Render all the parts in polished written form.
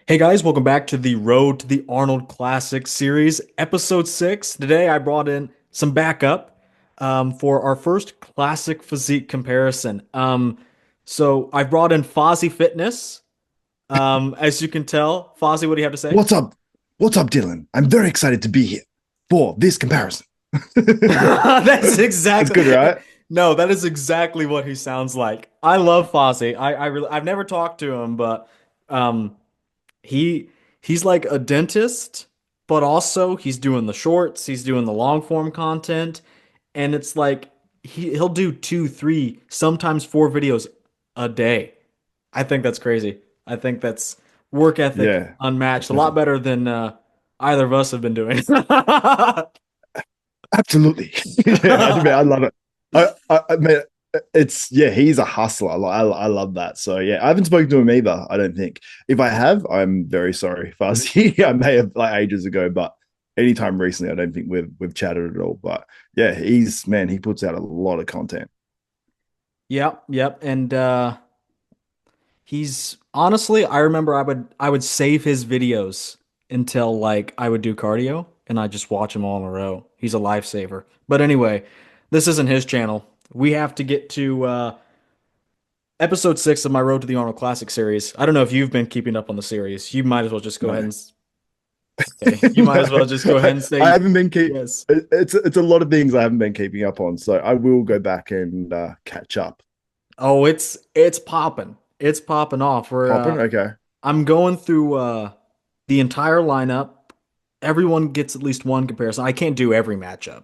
Hey guys, welcome back to the Road to the Arnold Classic series, episode 6. Today I brought in some backup for our first classic physique comparison. So I brought in Fozzy Fitness. As you can tell, Fozzy, what do you have to say? What's up? What's up, Dylan? I'm very excited to be here for this comparison. That's That's exactly good, right? no, that is exactly what he sounds like. I love Fozzy. I've never talked to him, but um He he's like a dentist, but also he's doing the shorts, he's doing the long form content, and it's like he'll do two, three, sometimes four videos a day. I think that's crazy. I think that's work ethic Yeah, unmatched, a lot definitely. better than either of us have been doing. Absolutely. Yeah, I love it. I mean, he's a hustler. I love that. So yeah, I haven't spoken to him either. I don't think. If I have, I'm very sorry, Fuzzy. I may have like ages ago, but anytime recently, I don't think we've chatted at all. But yeah, he puts out a lot of content. Yep, yep. And he's honestly, I remember I would save his videos until like I would do cardio and I just watch them all in a row. He's a lifesaver. But anyway, this isn't his channel. We have to get to episode 6 of my Road to the Arnold Classic series. I don't know if you've been keeping up on the series. You might as well just go ahead No. and okay. You might No, as well just go ahead and I say haven't been yes. it's a lot of things I haven't been keeping up on, so I will go back and catch up. Oh, it's popping. It's popping off. We're Popping, okay. I'm going through the entire lineup. Everyone gets at least one comparison. I can't do every matchup.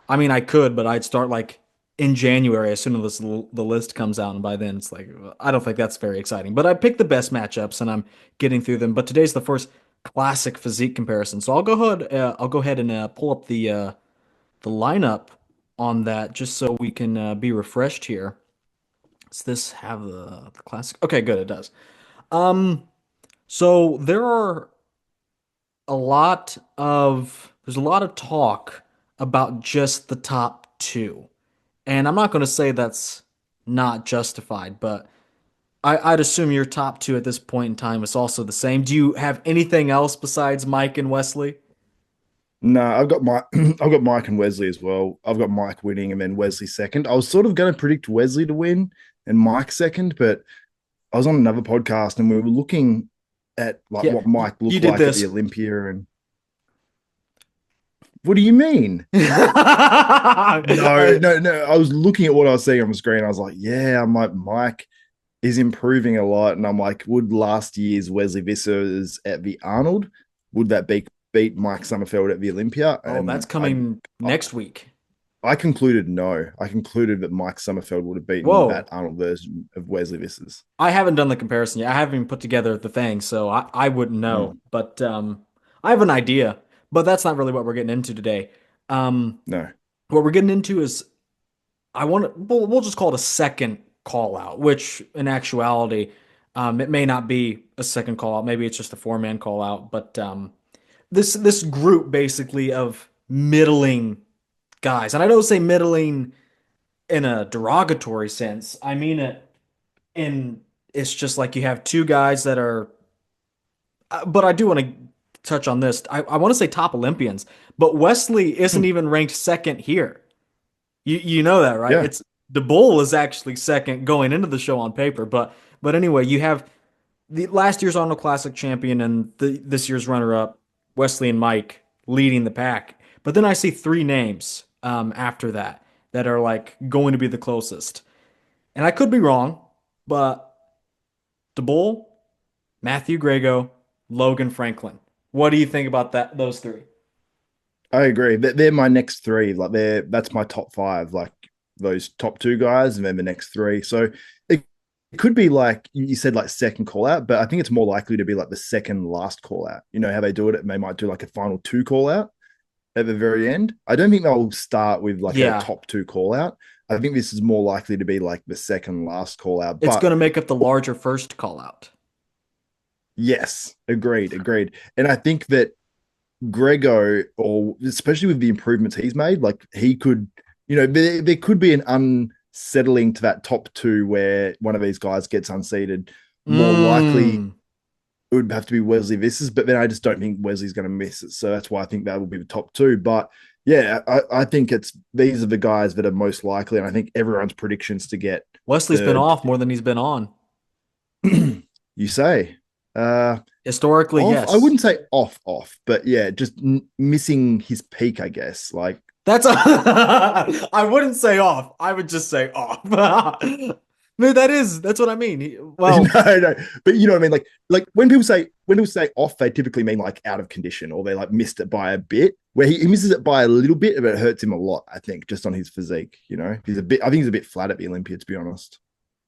I mean, I could, but I'd start like in January as soon as the list comes out, and by then it's like I don't think that's very exciting. But I picked the best matchups, and I'm getting through them. But today's the first classic physique comparison, so I'll go ahead and pull up the lineup on that just so we can be refreshed here. Does this have the classic? Okay, good, it does. Um, so there's a lot of talk about just the top two. And I'm not going to say that's not justified, but I'd assume your top two at this point in time is also the same. Do you have anything else besides Mike and Wesley? No, I've got my I've got Mike and Wesley as well. I've got Mike winning and then Wesley second. I was sort of going to predict Wesley to win and Mike second, but I was on another podcast and we were looking at like Yeah, what Mike you looked did like at the this. Olympia. And what do you mean? No, no, no. I was looking at what I was seeing on the screen. I was like, yeah, I'm like, Mike is improving a lot. And I'm like, would last year's Wesley Vissers at the Arnold, would that beat Mike Summerfield at the Olympia? Oh, that's And I coming I next week. I concluded no. I concluded that Mike Summerfield would have beaten that Whoa. Arnold version of Wesley Vissers. I haven't done the comparison yet. I haven't even put together the thing, so I wouldn't know. Mm, But I have an idea, but that's not really what we're getting into today. Um, no. what we're getting into is I want to we'll just call it a second call out, which in actuality, it may not be a second call out. Maybe it's just a four-man call out. But this group basically of middling guys, and I don't say middling in a derogatory sense. I mean it in it's just like you have two guys that are. But I do want to touch on this. I want to say top Olympians, but Wesley isn't Hmm. even ranked second here. You know that, right? Yeah. It's Daboul is actually second going into the show on paper, but anyway, you have the last year's Arnold Classic champion and this year's runner-up, Wesley and Mike leading the pack. But then I see three names after that that are like going to be the closest. And I could be wrong, but Daboul, Matthew Greggo, Logan Franklin. What do you think about those three? I agree. They're my next three. Like that's my top five. Like those top two guys, and then the next three. So it could be like you said, like second call out, but I think it's more likely to be like the second last call out. You know how they do it? They might do like a final two call out at the very end. I don't think they'll start with like a Yeah, top two call out. I think this is more likely to be like the second last call out. it's going But to make up the larger first call out. yes, agreed, agreed. And I think that Greggo, or especially with the improvements he's made, like he could, there could be an unsettling to that top two where one of these guys gets unseated. More likely, Mm. it would have to be Wesley Visses, but then I just don't think Wesley's going to miss it. So that's why I think that will be the top two. But yeah, I think it's these are the guys that are most likely, and I think everyone's predictions to get Wesley's been the off more than he's been on. you say uh Historically, off. I yes. wouldn't say off, but yeah, just missing his peak, I guess. Like That's a I wouldn't say off. I would just say off. No, that's what I mean. Well, no, but you know what I mean. Like when people say off, they typically mean like out of condition or they like missed it by a bit. Where he misses it by a little bit, but it hurts him a lot. I think just on his physique. You know, he's a bit. I think he's a bit flat at the Olympia, to be honest.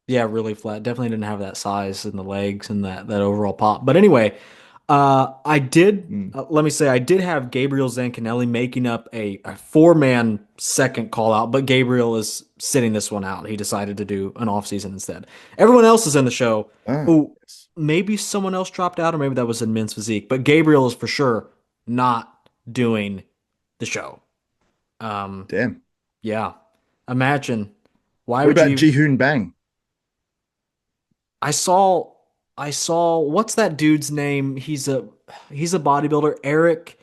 yeah, really flat. Definitely didn't have that size in the legs and that overall pop. But anyway, I did. Mm. Let me say, I did have Gabriel Zancanelli making up a four-man second call out, but Gabriel is sitting this one out. He decided to do an off season instead. Everyone else is in the show. Ah, Oh, yes. maybe someone else dropped out, or maybe that was in men's physique. But Gabriel is for sure not doing the show. Um, Damn. yeah. Imagine why What would about you? Jihoon Bang? I saw I saw what's that dude's name? He's a bodybuilder, Eric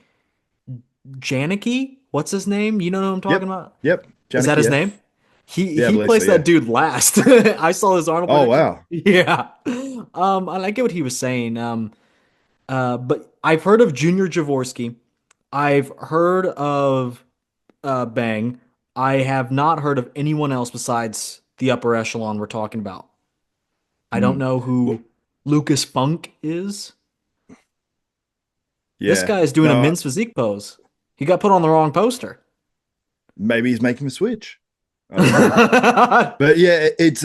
Janicki. What's his name? You know who I'm talking Yep. about? Yep. Is that Janik, his yeah. name? He Yeah, I he believe so, placed that yeah. dude last. I saw his Arnold Oh prediction. wow. Yeah. And I get what he was saying. But I've heard of Junior Jaworski. I've heard of Bang. I have not heard of anyone else besides the upper echelon we're talking about. I don't Mm. know Well, who Lucas Funk is. This yeah. guy is doing a No, men's physique pose. He got put on the wrong poster. maybe he's making the switch. I don't know. But yeah, it's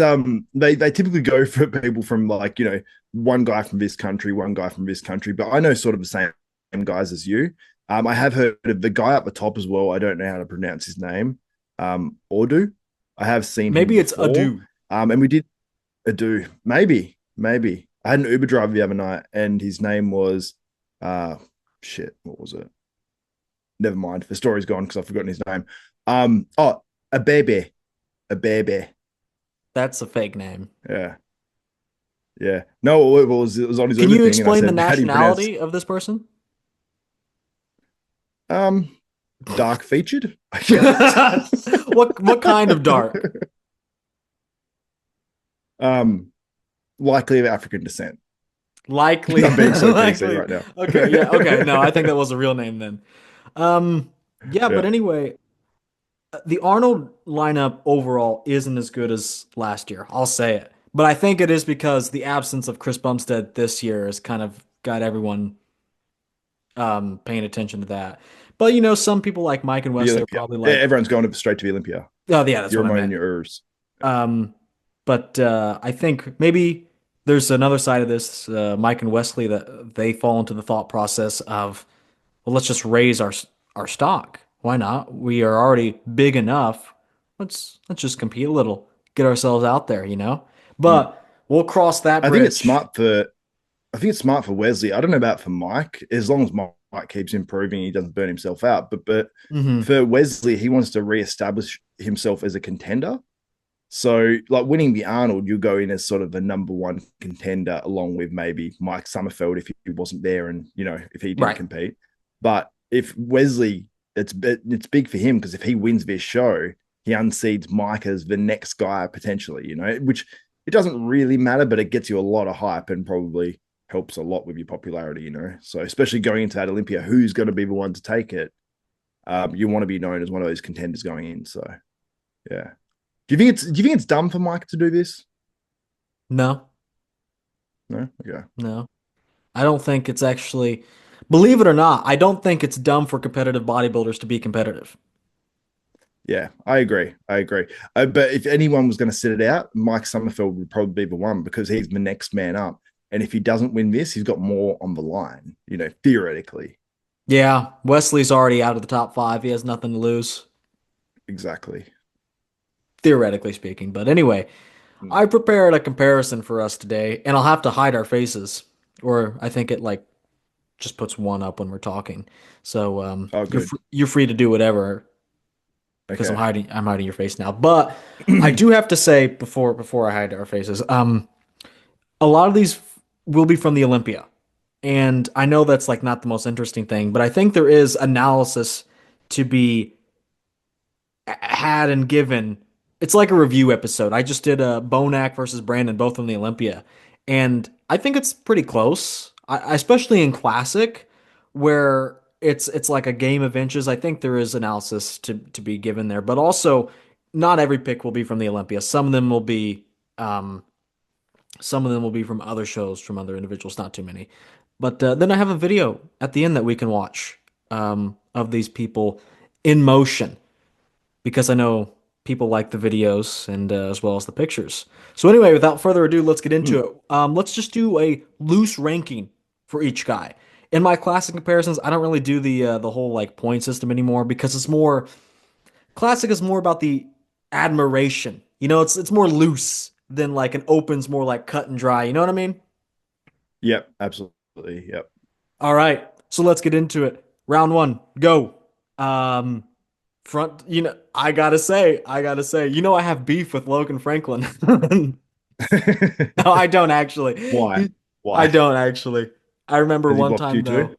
they typically go for people from like, you know, one guy from this country, one guy from this country. But I know sort of the same guys as you. I have heard of the guy up the top as well. I don't know how to pronounce his name. Ordu. I have seen him Maybe it's before. ado. And we did a do. Maybe. I had an Uber driver the other night and his name was uh shit, what was it? Never mind. The story's gone because I've forgotten his name. Oh, a baby. A baby. That's a fake name. Yeah. Yeah. No, it was on his Can Uber you thing, and I explain the said, "How do you pronounce nationality of this person? um dark featured?" I guess. What kind of dark? um, likely of African descent. Likely, I'm being so PC likely. right now. Okay, yeah, okay. No, I think that was a real name then. Um, yeah, but Yeah. anyway, the Arnold lineup overall isn't as good as last year. I'll say it. But I think it is because the absence of Chris Bumstead this year has kind of got everyone paying attention to that. But some people like Mike and The Wesley are Olympia. probably Yeah, like, everyone's going straight to the Olympia. oh yeah, that's You're what I mine meant. your Urs. Um, but I think maybe there's another side of this, Mike and Wesley, that they fall into the thought process of, well, let's just raise our stock. Why not? We are already big enough. Let's just compete a little, get ourselves out there. Mm. But we'll cross that I think it's bridge. smart for I think it's smart for Wesley. I don't know about for Mike, as long as Mike keeps improving, he doesn't burn himself out. But Hmm. for Wesley, he wants to reestablish himself as a contender. So, like winning the Arnold, you go in as sort of a number one contender, along with maybe Mike Summerfield if he wasn't there, and if he didn't Right. compete. But if Wesley, it's big for him because if he wins this show, he unseats Mike as the next guy potentially. Which it doesn't really matter, but it gets you a lot of hype and probably helps a lot with your popularity. So especially going into that Olympia, who's going to be the one to take it? You want to be known as one of those contenders going in. So yeah. Do you think it's dumb for Mike to do this? No, No? Okay. no. I don't think it's actually, believe it or not, I don't think it's dumb for competitive bodybuilders to be competitive. Yeah, I agree. I agree. But if anyone was going to sit it out, Mike Summerfield would probably be the one because he's the next man up. And if he doesn't win this, he's got more on the line, theoretically. Yeah, Wesley's already out of the top five. He has nothing to lose, Exactly. theoretically speaking. But anyway, Mm. I prepared a comparison for us today, and I'll have to hide our faces, or I think it like just puts one up when we're talking. So Oh, good. you're free to do whatever because Okay. I'm hiding your face now. But I do have to say before I hide our faces, a lot of these will be from the Olympia. And I know that's like not the most interesting thing, but I think there is analysis to be had and given. It's like a review episode. I just did a Bonac versus Brandon, both on the Olympia, and I think it's pretty close, especially in classic, where it's like a game of inches. I think there is analysis to be given there, but also not every pick will be from the Olympia. Some of them will be, some of them will be from other shows, from other individuals. Not too many, but then I have a video at the end that we can watch of these people in motion because I know people like the videos and as well as the pictures. So anyway, without further ado, let's get into Hmm. it. Let's just do a loose ranking for each guy. In my classic comparisons, I don't really do the whole like point system anymore because it's more classic is more about the admiration. You know, it's more loose than like an open's more like cut and dry. You know what I mean? Yep, absolutely. Yep. All right, so let's get into it. Round one, go. Um, Front, I gotta say, I have beef with Logan Franklin. No, I don't actually. Why? I Why? don't actually. I remember Has he one blocked you time too?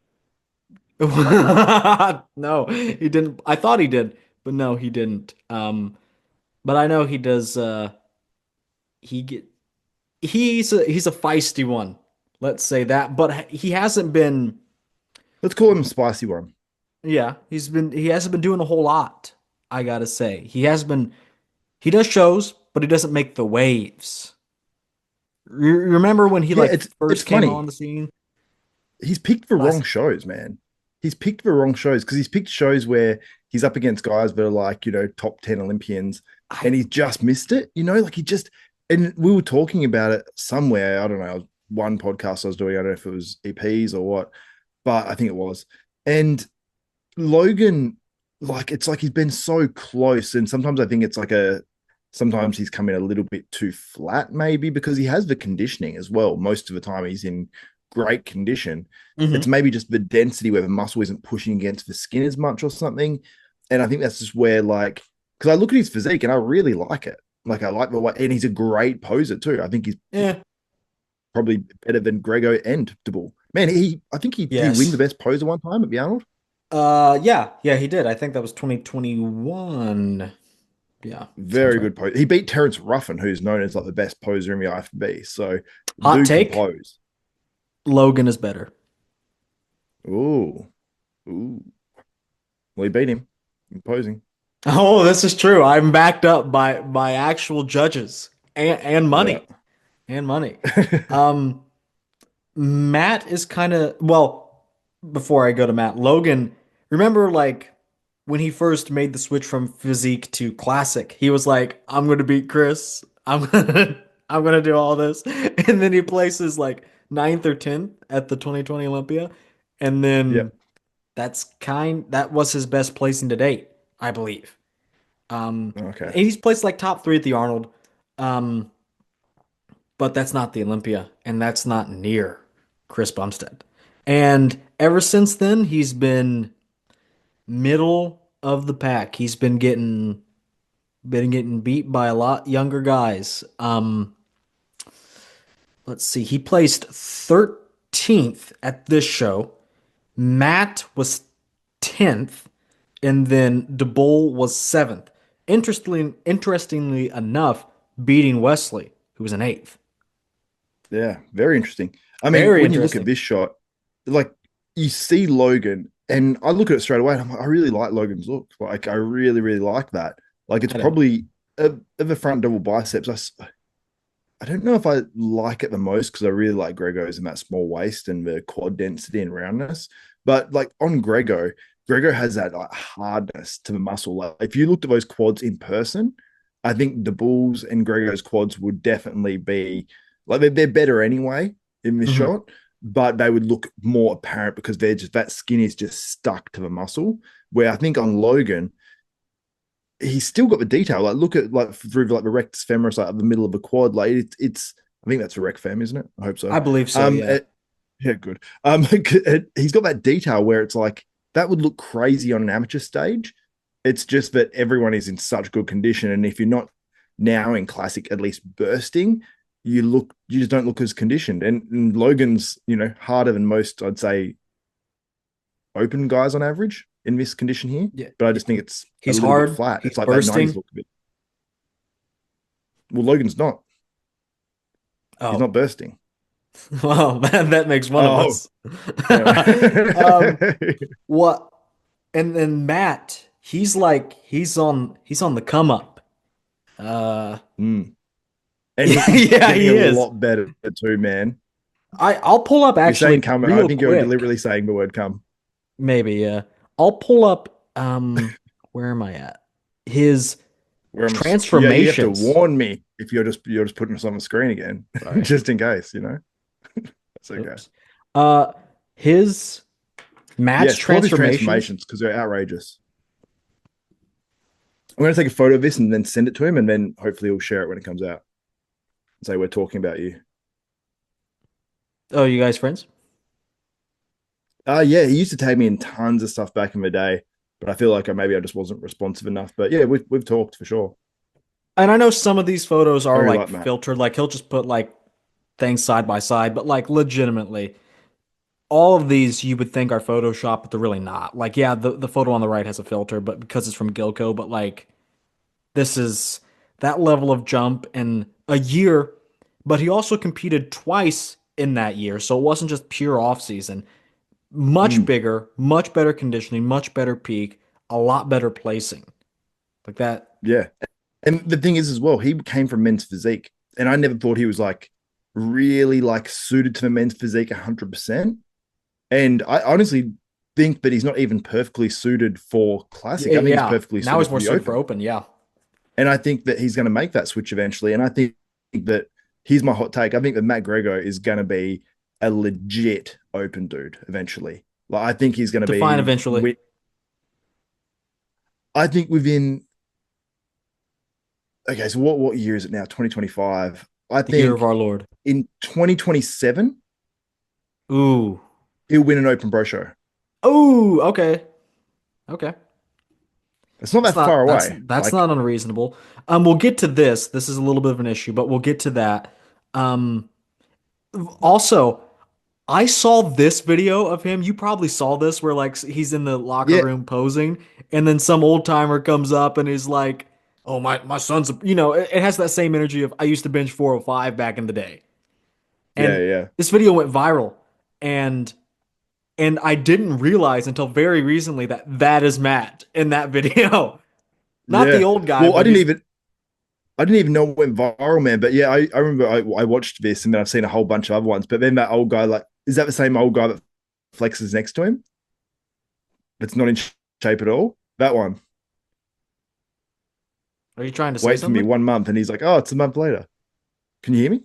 though. No, he didn't. I thought he did, but no, he didn't. But I know he does. He get he's a feisty one. Let's say that. But he hasn't been. Let's call him spicy one. Yeah, he hasn't been doing a whole lot. I gotta say, he has been. He does shows, but he doesn't make the waves. Remember when he Yeah, like it's first came on funny. the scene? He's picked the wrong Classic. shows, man. He's picked the wrong shows because he's picked shows where he's up against guys that are like, top 10 Olympians I and he's just missed it, like he just, and we were talking about it somewhere. I don't know, one podcast I was doing, I don't know if it was EPs or what, but I think it was. And Logan, like, it's like he's been so close. And sometimes I think it's like sometimes he's coming a little bit too flat, maybe because he has the conditioning as well. Most of the time he's in great condition. It's hmm maybe just the density where the muscle isn't pushing against the skin as much or something. And I think that's just where, like, because I look at his physique and I really like it. Like, I like the way, and he's a great poser too. I think he's Yeah. probably better than Greggo and Daboul. Man, I think he did he win the Yes. best poser one time at the Arnold. Yeah, he did. I think that was 2021. Yeah, sounds Very right. good pose. He beat Terrence Ruffin, who's known as like the best poser in the IFB. So, Hot dude can take, pose. Logan is better. Ooh, ooh. Well, he beat him in posing. Oh, this is true. I'm backed up by actual judges and Yeah. money. And money. Um, Matt is kind of well, before I go to Matt, Logan, remember like when he first made the switch from physique to classic, he was like, I'm gonna beat Chris. I'm gonna do all this. And then he places like ninth or 10th at the 2020 Olympia. And Yeah. then that was his best placing to date, I believe. And Okay. he's placed like top three at the Arnold. Um, but that's not the Olympia, and that's not near Chris Bumstead. And ever since then, he's been middle of the pack. He's been getting beat by a lot younger guys. Let's see. He placed 13th at this show. Matt was 10th, and then Daboul was 7th. Interestingly enough, beating Wesley, who was an 8th. Yeah. Very interesting. I mean, Very when you look at interesting. this shot, like you see Logan, and I look at it straight away, and I'm like, I really like Logan's look. Like, I really, really like that. Like, it's I don't. probably of the front double biceps. I don't know if I like it the most because I really like Greggo's and that small waist and the quad density and roundness. But like on Greggo has that like hardness to the muscle. Like if you looked at those quads in person, I think the Bulls and Greggo's quads would definitely be like they're better anyway in this Mhm. shot, but they would look more apparent because they're just that skin is just stuck to the muscle. Where I think on Logan, he's still got the detail. Like look at like through like the rectus femoris, like the middle of the quad. Like it's I think that's a rec fem, isn't it? I hope so. I believe so, yeah. Yeah, good. He's got that detail where it's like that would look crazy on an amateur stage. It's just that everyone is in such good condition, and if you're not now in classic, at least bursting, you just don't look as conditioned. And Logan's, harder than most, I'd say, open guys on average in this condition here. Yeah, But I yeah. just think it's a He's little bit hard. flat. He's It's like that 90s bursting. look a bit. Well, Logan's not. He's Oh, not bursting. well, that makes one of Oh, us. yeah. um, what? And then Matt, he's on the come up. Uh, Mm. And yeah, he's yeah, getting he a is. lot better too, man. I'll pull up You're saying actually come. I real think you're quick. deliberately saying the word come. Maybe, yeah. I'll pull up where am I at? His Where yeah, you have to transformations. warn me if you're just putting this on the screen again, Sorry. just in case. That's okay. Oops. Uh his Matt's Yes, pull up his transformations. transformations because they're outrageous. I'm going to take a photo of this and then send it to him, and then hopefully he'll share it when it comes out. Say we're talking about you. Oh, you guys friends? Yeah, he used to tag me in tons of stuff back in the day, but I feel like maybe I just wasn't responsive enough. But yeah, we've talked for sure. And I know some of these photos I are really like like Matt. filtered, like he'll just put like things side by side, but like legitimately, all of these you would think are Photoshop, but they're really not. Like, yeah, the photo on the right has a filter, but because it's from Gilco, but like this is that level of jump in a year. But he also competed twice in that year, so it wasn't just pure off season. Much Mm, bigger, much better conditioning, much better peak, a lot better placing. Like that. yeah, and the thing is as well, he came from men's physique, and I never thought he was like really like suited to the men's physique 100%. And I honestly think that he's not even perfectly suited for classic. I think he's Yeah. perfectly Now suited he's for more the suited for open. open. Yeah. And I think that he's going to make that switch eventually. And I think that here's my hot take. I think that Matt Greggo is going to be a legit open dude eventually. Like I think he's going to Define be eventually. I think within okay, so what year is it now? 2025. I The year of think our Lord. in 2027 Ooh. he'll win an open bro show. Ooh. Okay. Okay. It's not That's that far not that's away. that's Like, not unreasonable. We'll get to this. This is a little bit of an issue, but we'll get to that. Um, Also, I saw this video of him. You probably saw this where like he's in the locker yeah, room posing, and then some old timer comes up and is like, "Oh my son's," it has that same energy of I used to bench 405 back in the day. yeah, And yeah, this video went viral, and I didn't realize until very recently that that is Matt in that video, not the yeah. old guy, Well, but he's I didn't even know it went viral, man. But yeah, I remember I watched this and then I've seen a whole bunch of other ones. But then that old guy, like, is that the same old guy that flexes next to him? That's not in shape at all. That one. Are you trying to say Wait for me something? 1 month, and he's like, "Oh, it's a month later." Can you hear me?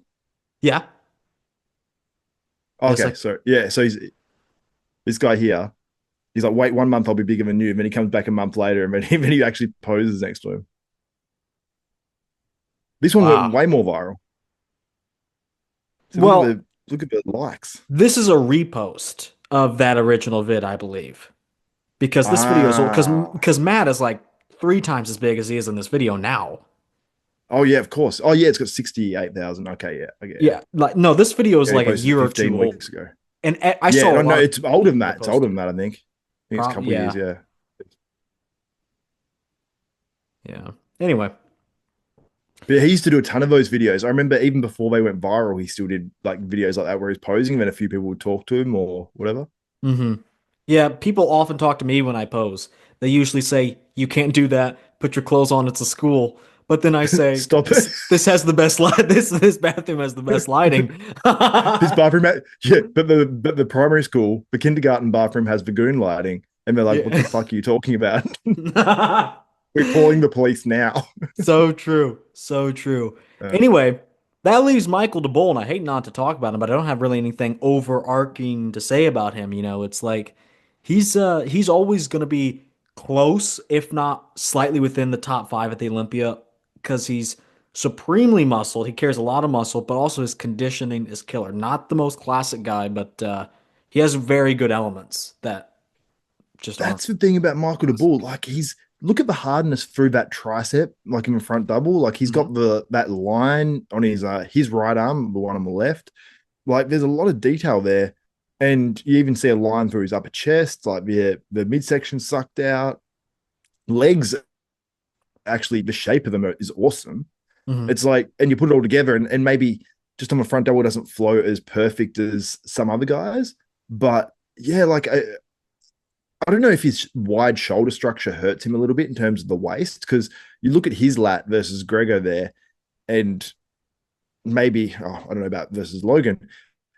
Yeah. Yes, Okay, so yeah, so he's this guy here. He's like, "Wait 1 month, I'll be bigger than you." And then he comes back a month later, and then he actually poses next to him. This one went wow. way more viral. So Well, look at the likes. this is a repost of that original vid, I believe, because this video is old. Ah, Because Matt is like 3 times as big as he is in this video now. oh yeah, of course. Oh yeah, it's got 68,000. Okay, yeah, okay, yeah. Yeah, like no, this video is Yeah, he like a posted year or 15 two old, weeks ago. and I Yeah, saw a no, lot of it's older than that. It's older repost than it. that, I think. I think it's a couple of years, Yeah, yeah. yeah. Anyway, But he used to do a ton of those videos. I remember even before they went viral, he still did like videos like that where he's posing, and then a few people would talk to him or whatever. hmm yeah. People often talk to me when I pose. They usually say, "You can't do that. Put your clothes on. It's a school." But then I say, Stop it. "This has the best light. This bathroom has the best lighting." This bathroom, yeah, but the primary school, the kindergarten bathroom has Vagoon lighting, and they're like, "What the Yeah. fuck are you talking about? We're calling the police now." So true. So true. Uh, Anyway, that leaves Michael Daboul, and I hate not to talk about him, but I don't have really anything overarching to say about him. It's like he's always gonna be close, if not slightly within the top five at the Olympia, because he's supremely muscled. He carries a lot of muscle, but also his conditioning is killer. Not the most classic guy, but he has very good elements that just aren't that's the thing about Michael classic. DeBull. Like look at the hardness through that tricep, like in the front double. Like he's Mhm. got the that line on his right arm, the one on the left. Like there's a lot of detail there. And you even see a line through his upper chest, like the midsection sucked out. Legs, actually, the shape of them is awesome. Mhm. It's like, and you put it all together, and maybe just on the front double doesn't flow as perfect as some other guys. But yeah, like I don't know if his wide shoulder structure hurts him a little bit in terms of the waist, because you look at his lat versus Greggo there, and maybe, I don't know about versus Logan.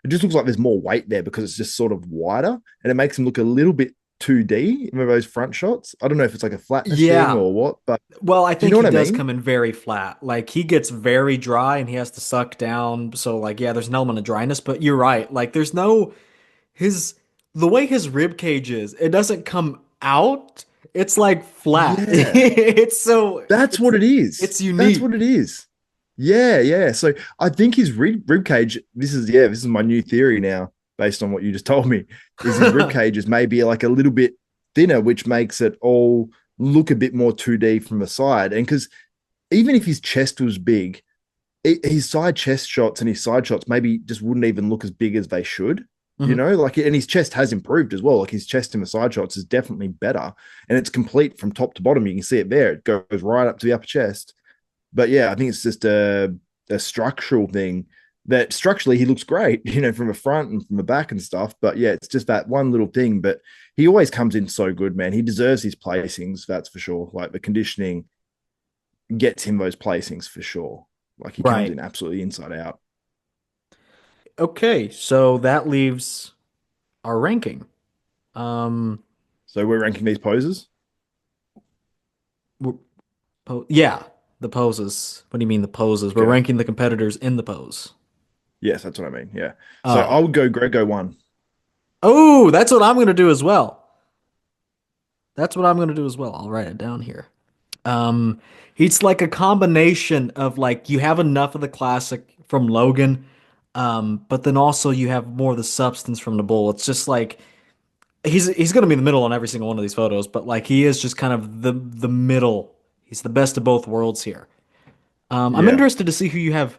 It just looks like there's more weight there because it's just sort of wider, and it makes him look a little bit 2D in those front shots. I don't know if it's like a flatness thing Yeah. or what, but Well, I do you think know he what I does mean? come in very flat. Like he gets very dry and he has to suck down. So like yeah, there's an element of dryness, but you're right. Like there's no his the way his rib cage is, it doesn't come out. It's like flat. Yeah. It's so That's what it is. it's That's what unique. it is. Yeah, yeah. So I think his rib cage, this is my new theory now, based on what you just told me, is his rib cage is maybe like a little bit thinner, which makes it all look a bit more 2D from the side. And because even if his chest was big, his side chest shots and his side shots maybe just wouldn't even look as big as they should. You Mhm. know, like, and his chest has improved as well. Like his chest in the side shots is definitely better, and it's complete from top to bottom. You can see it there; it goes right up to the upper chest. But yeah, I think it's just a structural thing that structurally he looks great, you know, from the front and from the back and stuff. But yeah, it's just that one little thing. But he always comes in so good, man. He deserves his placings, that's for sure. Like the conditioning gets him those placings for sure. Like he comes Right. in absolutely inside out. Okay, so that leaves our ranking. Um, So we're ranking these poses. yeah, the poses. What do you mean the poses? We're Okay. ranking the competitors in the pose. Yes, that's what I mean. Yeah. So I Oh. would go Greggo one. Oh, that's what I'm gonna do as well. That's what I'm gonna do as well. I'll write it down here. Um, it's like a combination of like you have enough of the classic from Logan, but then also you have more of the substance from the bull. It's just like he's gonna be in the middle on every single one of these photos, but like he is just kind of the middle. He's the best of both worlds here. I'm Yeah. interested to see who you have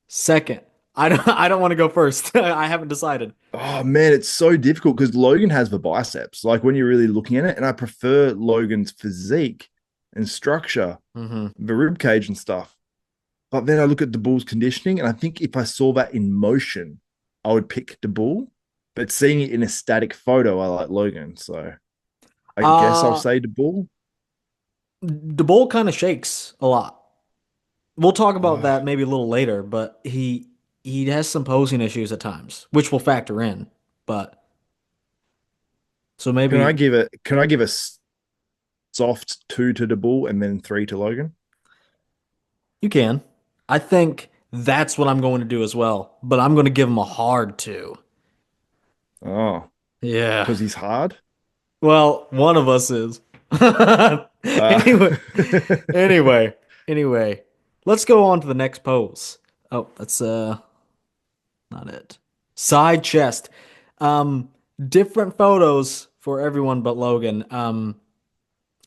second. I don't want to go first. I haven't decided. Oh man, it's so difficult because Logan has the biceps. Like when you're really looking at it, and I prefer Logan's physique and structure, Hmm. the rib cage and stuff. But then I look at Daboul's conditioning, and I think if I saw that in motion, I would pick Daboul. But seeing it in a static photo, I like Logan. So I guess I'll Uh, say Daboul. the bull kind of shakes a lot. We'll talk about Oh, that maybe a little later, but he has some posing issues at times, which will factor in. But so maybe can I give a soft two to Daboul and then three to Logan? you can. I think that's what I'm going to do as well, but I'm going to give him a hard two. Oh, Yeah. because he's hard. Well, one of us is. Uh, Anyway, anyway, anyway. Let's go on to the next pose. Oh, that's not it. Side chest. Um, different photos for everyone but Logan. Matt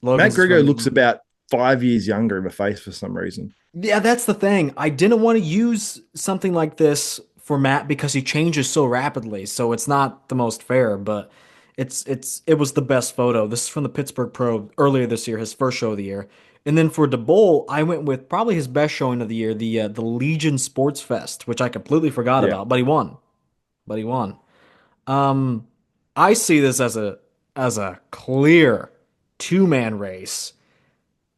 Logan's is Greggo from looks about 5 years younger in the face for some reason. yeah, that's the thing. I didn't want to use something like this for Matt because he changes so rapidly. So it's not the most fair, but it was the best photo. This is from the Pittsburgh Pro earlier this year, his first show of the year. And then for Daboul, I went with probably his best showing of the year, the Legion Sports Fest, which I completely forgot Yeah. about, but he won. But he won. Um, I see this as a clear two-man race.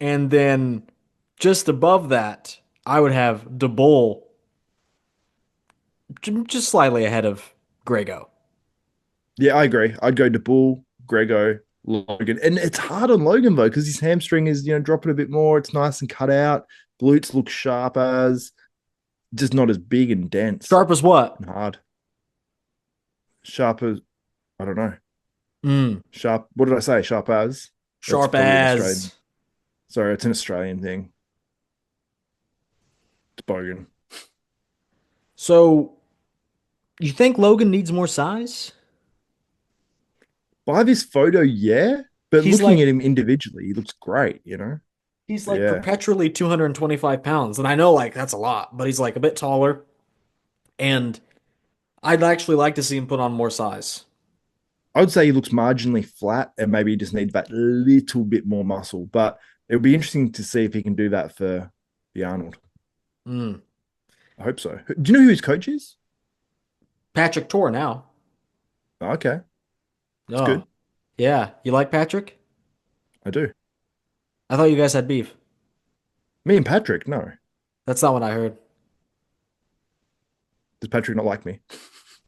And then just above that, I would have Daboul just slightly ahead of Greggo. Yeah, I agree. I'd go to Bull, Greggo, Logan. And it's hard on Logan though, because his hamstring is, dropping a bit more. It's nice and cut out. Glutes look sharp as, just not as big and dense Sharp as what? and hard. Sharp as, I don't know. Mm, Sharp. What did I say? Sharp as. That's sharp probably an Australian. as. Sorry, it's an Australian thing. It's bogan. So you think Logan needs more size? By this photo, yeah. But he's looking like at him individually, he looks great, you know? he's like Yeah. perpetually 225 pounds, and I know like that's a lot, but he's like a bit taller, and I'd actually like to see him put on more size. I would say he looks marginally flat and maybe he just needs that little bit more muscle. But it'll be interesting to see if he can do that for the Arnold. Mm. I hope so. Do you know who his coach is? Patrick Tor now. Oh, okay. It's Oh, good. yeah. You like Patrick? I do. I thought you guys had beef. Me and Patrick, no. That's not what I heard. Does Patrick not like me?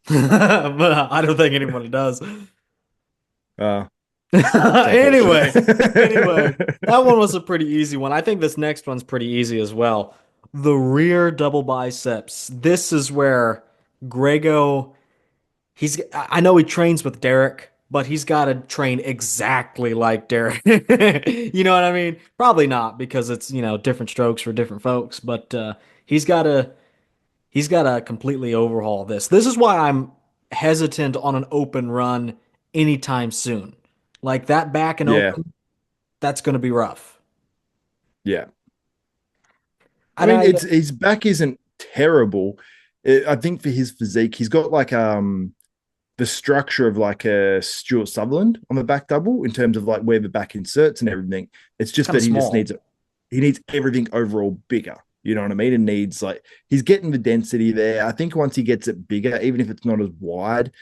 But I don't think anybody does. Uh, it's unfortunate. Anyway, anyway, that one was a pretty easy one. I think this next one's pretty easy as well. The rear double biceps. This is where Greggo, I know he trains with Derek, but he's got to train exactly like Derek. You know what I mean? Probably not because it's, different strokes for different folks, but he's got to he's got to completely overhaul this. This is why I'm hesitant on an open run anytime soon. Like that back and Yeah. open, that's going to be rough. Yeah. I And mean, I it's his back isn't terrible. I think for his physique, he's got like the structure of like a Stuart Sutherland on the back double in terms of like where the back inserts and everything. It's just kind of that small. he needs everything overall bigger. You know what I mean? And needs like he's getting the density there. I think once he gets it bigger, even if it's not as wide,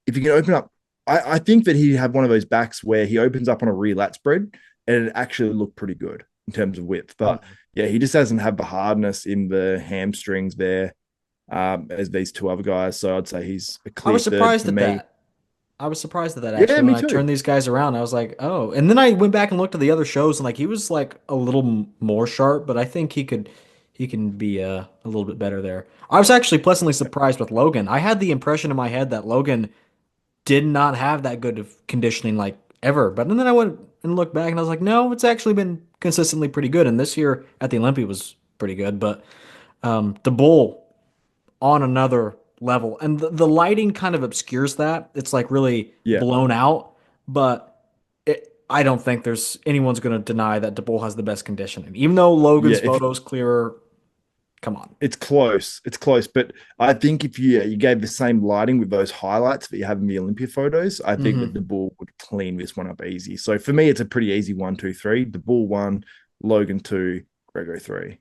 if you can open up, I think that he'd have one of those backs where he opens up on a rear lat spread and it actually look pretty good in terms of width. But yeah, he just doesn't have the hardness in the hamstrings there as these two other guys. So I'd say he's a I clear was third surprised for at me. that. I was surprised at that Yeah, actually when me I too. turned these guys around. I was like, oh. And then I went back and looked at the other shows and like he was like a little more sharp, but I think he can be a little bit better there. I was actually pleasantly surprised with Logan. I had the impression in my head that Logan did not have that good of conditioning like ever. But then I went and looked back and I was like, no, it's actually been consistently pretty good. And this year at the Olympia was pretty good. But the bull on another level. And the lighting kind of obscures that. It's like really Yeah, blown out. But I don't think there's anyone's going to deny that DeBoll has the best conditioning. Even though yeah. Logan's If photos clearer, come on. it's close. But I think if you gave the same lighting with those highlights that you have in the Olympia photos, I think that the Hmm. bull would clean this one up easy. So for me, it's a pretty easy 1, 2, 3. The bull one, Logan two, Greggo three.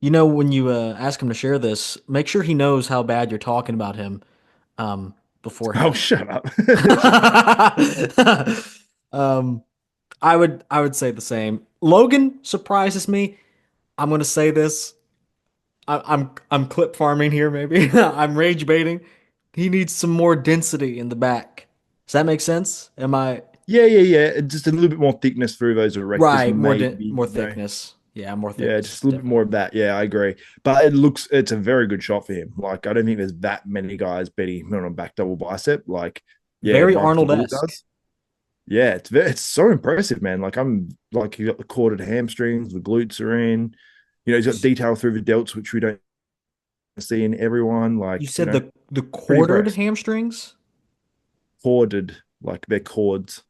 When you ask him to share this, make sure he knows how bad you're talking about him Oh, beforehand. shut up. um, I would say the same. Logan surprises me. I'm gonna say this. I'm clip farming here, maybe. I'm rage baiting. He needs some more density in the back. Does that make sense? Am I Yeah. Just a little bit more thickness through those erectors, right? maybe, More thickness. Yeah, more Yeah, thickness, just a little bit more definitely. of that. Yeah, I agree. But it's a very good shot for him. Like, I don't think there's that many guys beating him on a back double bicep. Like, yeah, Very like the bull Arnold-esque. does. Yeah, it's so impressive, man. Like, I'm like, you got the quartered hamstrings, the glutes are in. He's got detail through the delts, which we don't see in everyone. You Like, said the pretty quartered impressed. hamstrings? Corded, like they're cords.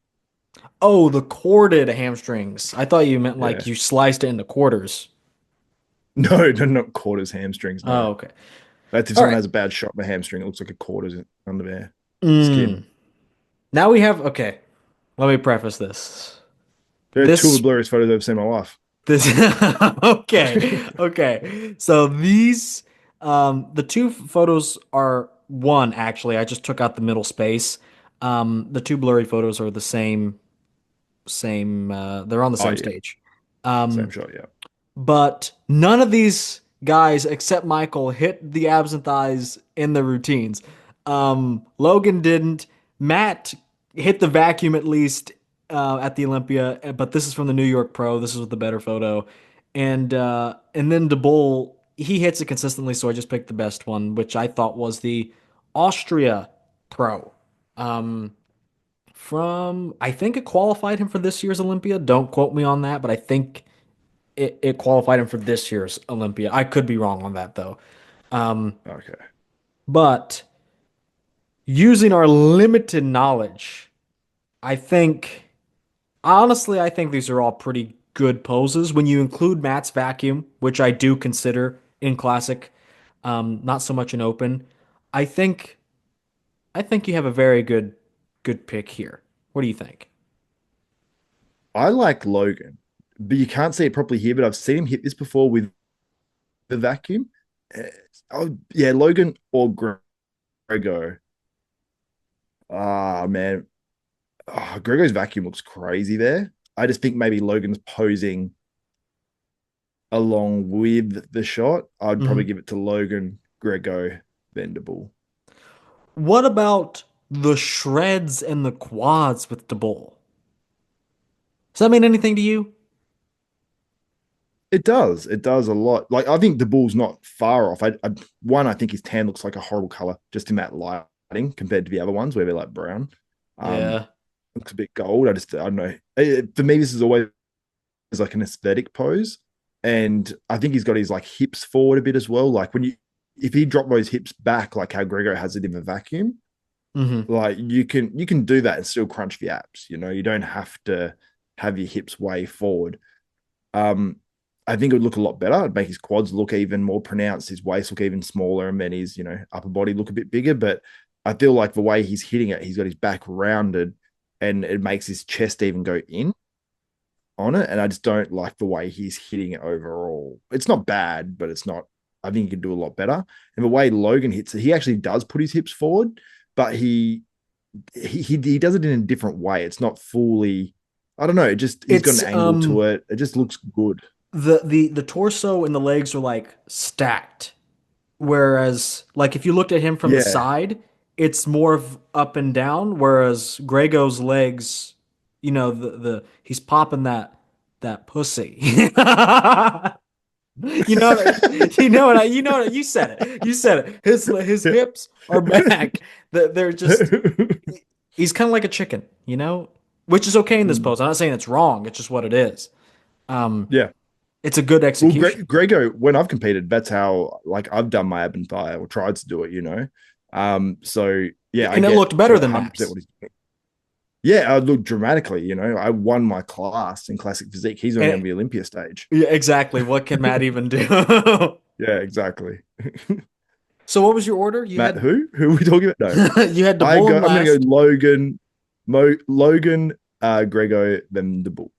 Oh, the corded hamstrings. I thought you meant like Yeah. you sliced it into quarters. No, not quarters hamstrings. No, Oh, okay. that's if All someone right. has a bad shot of a hamstring, it looks like a quarters under their skin. Mm. Now we have, okay, let me preface this. They're two of the This blurriest photos I've ever seen in my life. This okay, okay. So these the two photos are one actually. I just took out the middle space. The two blurry photos are the same they're on the Oh same yeah, stage. same Um shot. Yeah. but none of these guys except Michael hit the abs and thighs in the routines. Logan didn't. Matt hit the vacuum at least at the Olympia, but this is from the New York Pro. This is the better photo, and then Daboul he hits it consistently, so I just picked the best one, which I thought was the Austria Pro. Um, from I think it qualified him for this year's Olympia. Don't quote me on that, but I think it qualified him for this year's Olympia. I could be wrong on that though. Um, Okay. but Using our limited knowledge, I think, honestly, I think these are all pretty good poses. When you include Matt's vacuum, which I do consider in classic, not so much in open, I think, I think you have a very good pick here. What do you think? I like Logan, but you can't see it properly here. But I've seen him hit this before with the vacuum. Uh, Oh yeah, Logan or Greggo. Ah man, Greggo's vacuum looks crazy there. I just think maybe Logan's posing along with the shot. I'd probably Mhm. give it to Logan, Greggo, then Daboul. What about the shreds and the quads with Daboul? Does that mean anything to you? It does. It does a lot. Like I think the bull's not far off. One, I think his tan looks like a horrible color just in that lighting compared to the other ones where they're like brown. Um, Yeah. looks a bit gold. I don't know. For me, this is always like an aesthetic pose, and I think he's got his like hips forward a bit as well. Like when you, if he dropped those hips back, like how Gregor has it in the vacuum, Hmm. like you can do that and still crunch the abs. You know, you don't have to have your hips way forward. Um, I think it would look a lot better. It'd make his quads look even more pronounced, his waist look even smaller, and then his, upper body look a bit bigger. But I feel like the way he's hitting it, he's got his back rounded and it makes his chest even go in on it. And I just don't like the way he's hitting it overall. It's not bad, but it's not, I think he could do a lot better. And the way Logan hits it, he actually does put his hips forward, but he does it in a different way. It's not fully, I don't know, it just he's got an It's angle to it. It just looks good. the torso and the legs are like stacked. Whereas like if you looked at him from the Yeah. side, it's more of up and down, whereas Greggo's legs, the he's popping that pussy. You know what you said it. You said it. His hips are back. They're just he's kind of like a chicken, which is okay in this Mm. pose. I'm not saying it's wrong. It's just what it is. Um, Yeah. it's a good Well, execution. Grego, when I've competed, that's how like I've done my ab and thigh or tried to do it. So yeah, I And it get looked better than 100% Matt's. what he's doing. Yeah, I look dramatically. I won my class in classic physique. He's only on And the Olympia stage. yeah, exactly. What can Matt even do? Yeah, exactly. So what was your order? You Matt, had who? Who are we talking about? No. you had the bull in I'm gonna go last. Logan, Grego, then the bull.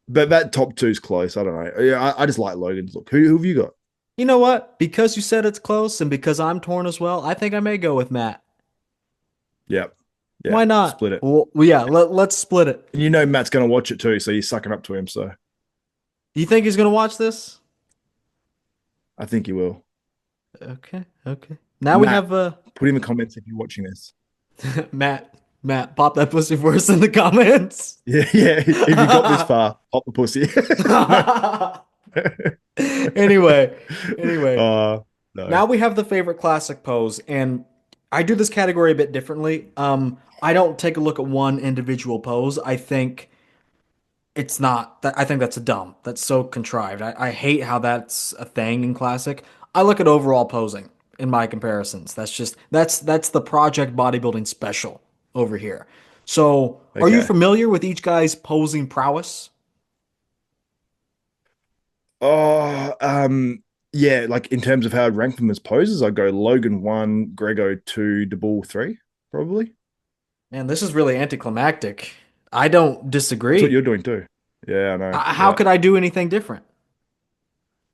But that top two's close. I don't know. Yeah, I just like Logan's look. Who have you got? You know what? Because you said it's close and because I'm torn as well, I think I may go with Matt. Yeah. Yeah. Why not? Split it. Well, yeah, let's split it. And you know Matt's gonna watch it too, so you're sucking up to him. So You think he's gonna watch this? I think you will. Okay, okay. Now we Matt, have put in the comments if you're watching this. Matt, pop that pussy for us in the comments. Yeah, yeah. If you got this far, pop the pussy. No. Anyway, anyway, No. now we have the favorite classic pose, and I do this category a bit differently. I don't take a look at one individual pose. I think it's not that I think that's dumb. That's so contrived. I hate how that's a thing in classic. I look at overall posing in my comparisons. That's the project bodybuilding special over here. So, are you Okay. familiar with each guy's posing prowess? Oh, yeah, like in terms of how I'd rank them as poses, I'd go Logan one, Grego two, DeBall three, probably. Man, this is really anticlimactic. I don't That's what disagree. you're doing too. Yeah, I know. How Yeah. could I do anything different?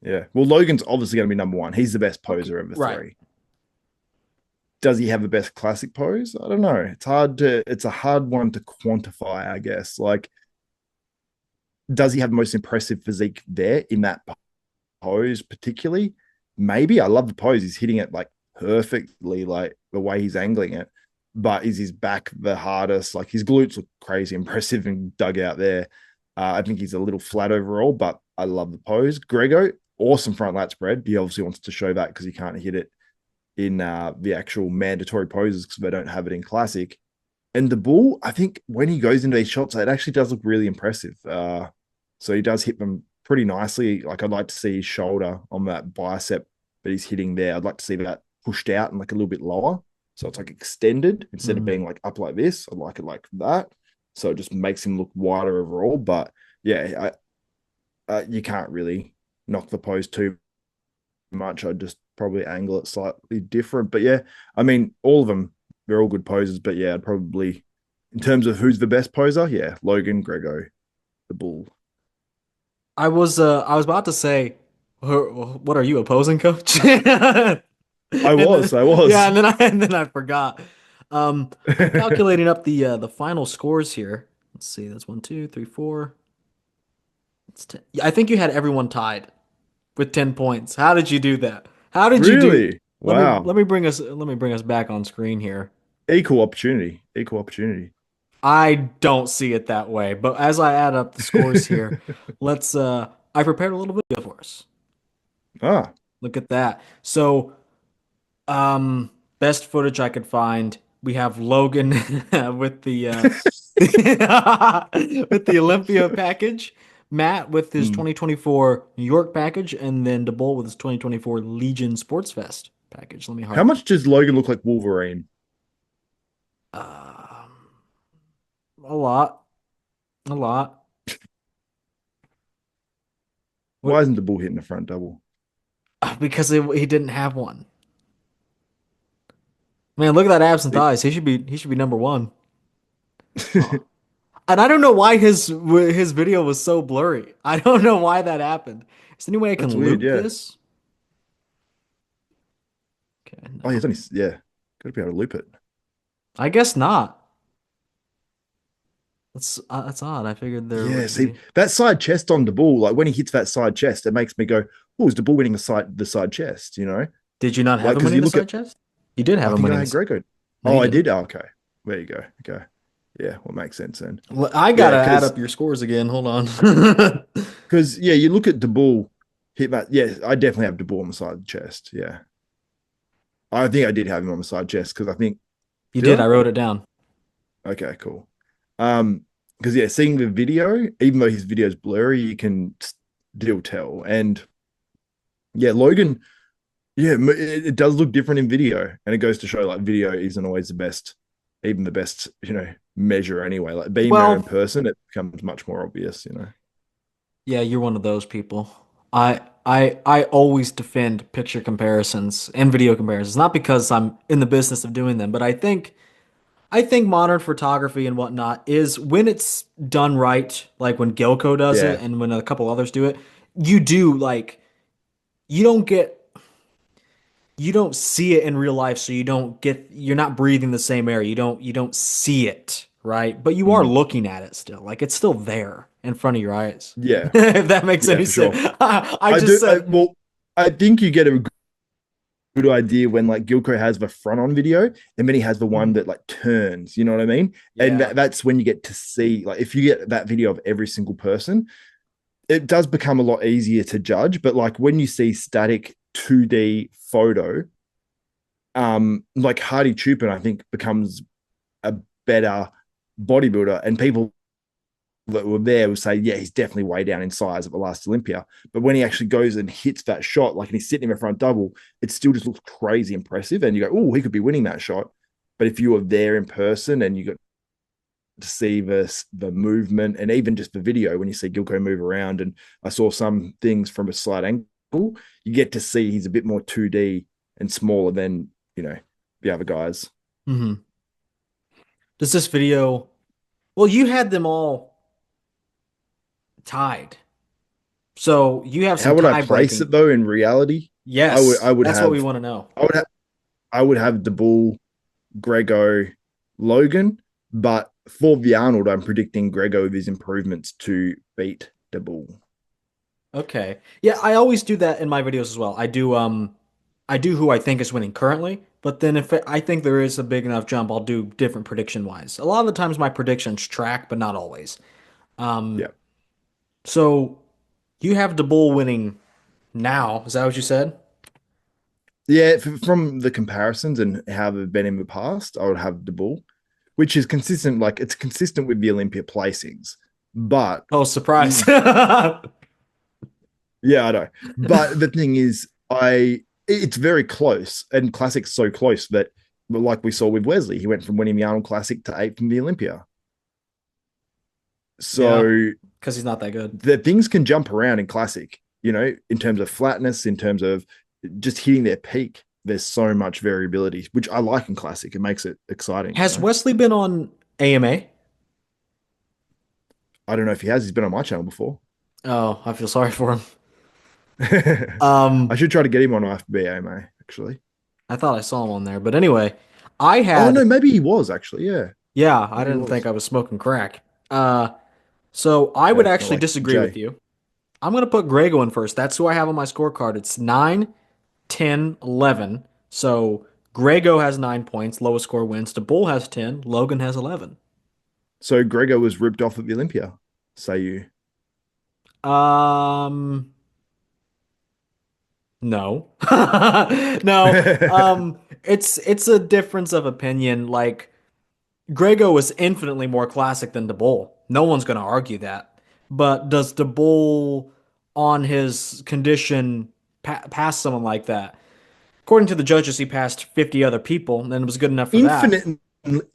Yeah. Well, Logan's obviously going to be number one. He's the best Okay, poser of the right. three. Does he have the best classic pose? I don't know. It's a hard one to quantify, I guess. Like, does he have the most impressive physique there in that pose, particularly? Maybe. I love the pose. He's hitting it like perfectly, like the way he's angling it. But is his back the hardest? Like his glutes look crazy impressive and dug out there. I think he's a little flat overall, but I love the pose. Grego, awesome front lat spread. He obviously wants to show that because he can't hit it in the actual mandatory poses because they don't have it in classic. And the bull, I think when he goes into these shots, it actually does look really impressive. So he does hit them pretty nicely. Like I'd like to see his shoulder on that bicep that he's hitting there. I'd like to see that pushed out and like a little bit lower. So it's like extended instead of Mm. being like up like this. I like it like that. So it just makes him look wider overall. But yeah, you can't really knock the pose too much. I'd just probably angle it slightly different. But yeah, I mean, all of them, they're all good poses. But yeah, I'd probably, in terms of who's the best poser, yeah, Logan, Greggo, the bull. I was about to say, what are you, opposing coach? I And then, was, I yeah, was. and then I forgot. I'm calculating up the final scores here. Let's see, that's one, two, three, four. It's 10. Yeah, I think you had everyone tied with 10 points. How did you do that? How did you do? Really? Wow. Let me bring us back on screen here. Equal opportunity. Equal opportunity. I don't see it that way, but as I add up the scores here, let's I prepared a little video for us. Ah. Look at that. So, best footage I could find, we have Logan with the with the Olympia package, Matt with his Mm. 2024 New York package, and then Daboul with his 2024 Legion Sports Fest package. Let me How heart. much does Logan look like Wolverine? Um, a lot, a lot. Why What? isn't the bull hitting the front double? Because he didn't have one. Man, look at that abs and thighs. He should be number one. Oh. And I don't know why his video was so blurry. I don't know why that happened. Is there any way I That's can weird, loop yeah. this? Okay, Oh, he's no. only, yeah. Gotta be able to loop it. I guess not. That's odd. I figured there Yeah, would see be. that side chest on the bull, like when he hits that side chest, it makes me go, "Oh, is the bull winning the side chest?" You know, Did you not have like him because winning you the look at, side chest? You did have I him think winning I the had side. Greggo. No, you Oh, I didn't. did. Oh, okay, there you go. Okay, yeah, well, makes sense then. Well, I Yeah, gotta add up your scores again. Hold on. because yeah, you look at the bull hit that. Yeah, I definitely have the bull on the side of the chest. Yeah, I think I did have him on the side chest because I think You did did. I? I wrote it down. Okay, cool. Because yeah, seeing the video, even though his video is blurry, you can still tell. And yeah, Logan, yeah, it does look different in video, and it goes to show like video isn't always the best, even the best, measure anyway. Like being there in Well, person, it becomes much more obvious. yeah, you're one of those people. I always defend picture comparisons and video comparisons, not because I'm in the business of doing them, but I think modern photography and whatnot is when it's done right, like when Gilco does it Yeah, and when a couple others do it, you do like you don't get you don't see it in real life, so you're not breathing the same air. You don't see it, right? But you are mhm. looking at it still. Like it's still there in front of your eyes. Yeah, If that makes yeah, any for sense. sure. I I just do. said Well, I think you get a good idea when like Gilco has the front on video and then he has the one Mhm. that like turns, you know what I mean? And Yeah. that's when you get to see like if you get that video of every single person, it does become a lot easier to judge. But like when you see static 2D photo, like Hardy Chupin, I think becomes a better bodybuilder, and people that were there will say, yeah, he's definitely way down in size at the last Olympia. But when he actually goes and hits that shot, like and he's sitting in the front double, it still just looks crazy impressive. And you go, oh, he could be winning that shot. But if you were there in person and you got to see the movement and even just the video when you see Gilco move around, and I saw some things from a slight angle, you get to see he's a bit more 2D and smaller than, the other guys. Hmm. Does this video? Well, you had them all tied, so you have some How would I tie place breaking. it though in reality? I would Yes, I would that's what we have want to know. I would have I would have Daboul, Greggo, Logan, but for the Arnold, I'm predicting Greggo with his improvements to beat Daboul. Okay. Yeah, I always do that in my videos as well. I do who I think is winning currently, but then if I think there is a big enough jump, I'll do different prediction wise. A lot of the times my predictions track, but not always. Um, Yeah. so you have the bull winning now. Is that what you said? Yeah, from the comparisons and how they've been in the past, I would have Daboul, which is consistent. Like it's consistent with the Olympia placings, but Oh, surprise. yeah, I know. But the thing is, I it's very close, and Classic's so close that, like we saw with Wesley, he went from winning the Arnold Classic to eighth in the Olympia. Yeah, So because he's not that good. the things can jump around in Classic, in terms of flatness, in terms of just hitting their peak. There's so much variability, which I like in Classic. It makes it exciting. Has Wesley been on AMA? I don't know if he has. He's been on my channel before. Oh, I feel sorry for him. I should try to get him on IFBB AMA, actually. I thought I saw him on there, but anyway, I Oh had no, maybe he was actually. Yeah, yeah, I maybe he didn't think was. I was smoking crack. Uh, so I would Yeah, not actually like disagree with Jay. you. I'm gonna put Greggo in first. That's who I have on my scorecard. It's 9, 10, 11. So Greggo has 9 points, lowest score wins. Daboul has 10, Logan has 11. So Gregor was ripped off at the Olympia. Say you. Um, no. No. It's a difference of opinion. Like Greggo is infinitely more classic than Daboul. No one's going to argue that. But does Daboul on his condition pass someone like that? According to the judges, he passed 50 other people, and it was good enough for that.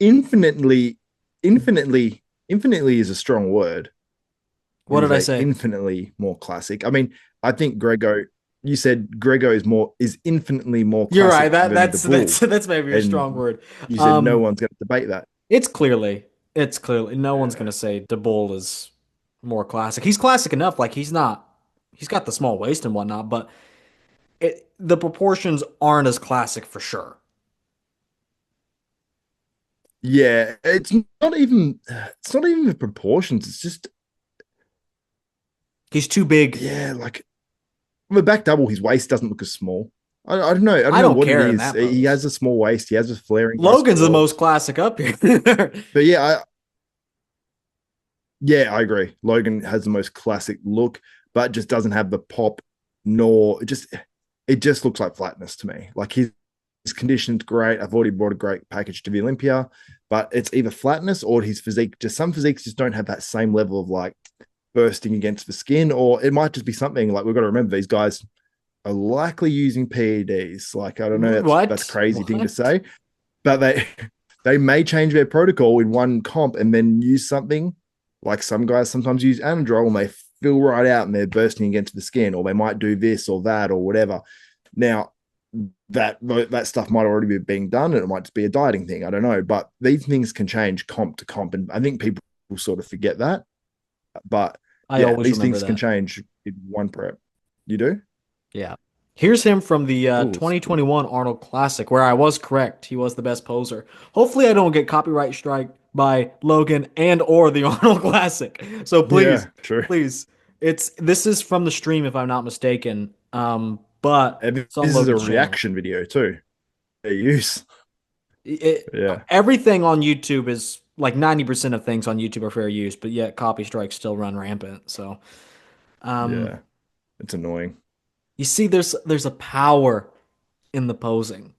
Infinite, infinitely, infinitely is a strong word. What When you did I say say? infinitely more classic, I mean, I think Grego. You said Grego is infinitely more You're right. classic That than the that's bull, that's that's maybe a strong and word. you said no Um, one's going to debate that. it's clearly no one's Yeah. gonna say Daboul is more classic. He's classic enough. Like he's got the small waist and whatnot, but the proportions aren't as classic for sure. Yeah, it's not even the proportions. It's just He's too big. yeah, like the back double, his waist doesn't look as small. I don't know. I don't I know don't what it care in is. that He pose. has a small waist. He has a flaring nice Logan's the core. most classic up here. But yeah, I agree. Logan has the most classic look, but just doesn't have the pop, nor it just looks like flatness to me. Like his condition's great. I've already brought a great package to the Olympia, but it's either flatness or his physique. Just some physiques just don't have that same level of like bursting against the skin, or it might just be something like we've got to remember these guys are likely using PEDs. Like I don't know, that's What? crazy thing to What? say, but they may change their protocol in one comp and then use something like some guys sometimes use anadrol and they fill right out and they're bursting against the skin, or they might do this or that or whatever. Now that stuff might already be being done and it might just be a dieting thing. I don't know, but these things can change comp to comp, and I think people sort of forget that. But I yeah, always these remember things can that. change in one prep. You do? Yeah. Here's him from the Oh, it's cool. 2021 Arnold Classic, where I was correct. He was the best poser. Hopefully, I don't get copyright strike by Logan and or the Arnold Classic. So please, Yeah, true. please, this is from the stream if I'm not mistaken. But And it's on this is a Logan's channel. reaction video too. They use. It, Yeah, everything on YouTube is like 90% of things on YouTube are fair use, but yet copy strikes still run rampant. So, um, yeah. It's annoying. you see, there's a power in the posing.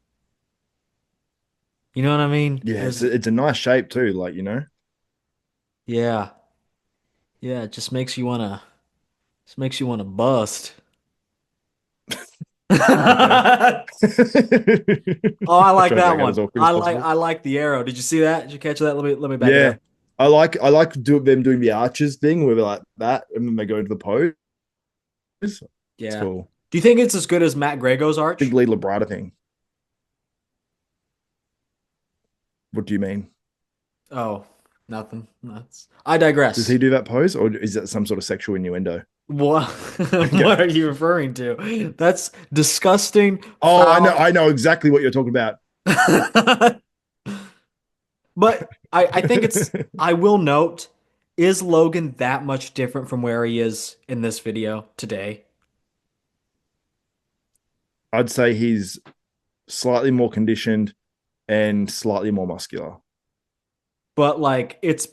You know what I mean? Yeah, it's a nice shape too. Like Yeah, yeah. It just makes you wanna bust. okay. Oh, I I'll like try to that make it as one. awkward as I possible. I like the arrow. Did you see that? Did you catch that? Let me back it Yeah, up. I like them doing the arches thing where they're like that, and then they go into the pose. It's Yeah. cool. Do you think it's as good as Matt Grego's Big arch? Lee Labrada thing. What do you mean? Oh, nothing. That's I Does digress. he do that pose, or is that some sort of sexual innuendo? What Okay. what are you referring to? That's disgusting, Oh, I know, foul. I know exactly what you're talking about. But I think I will note, is Logan that much different from where he is in this video today? I'd say he's slightly more conditioned and slightly more muscular. But like it's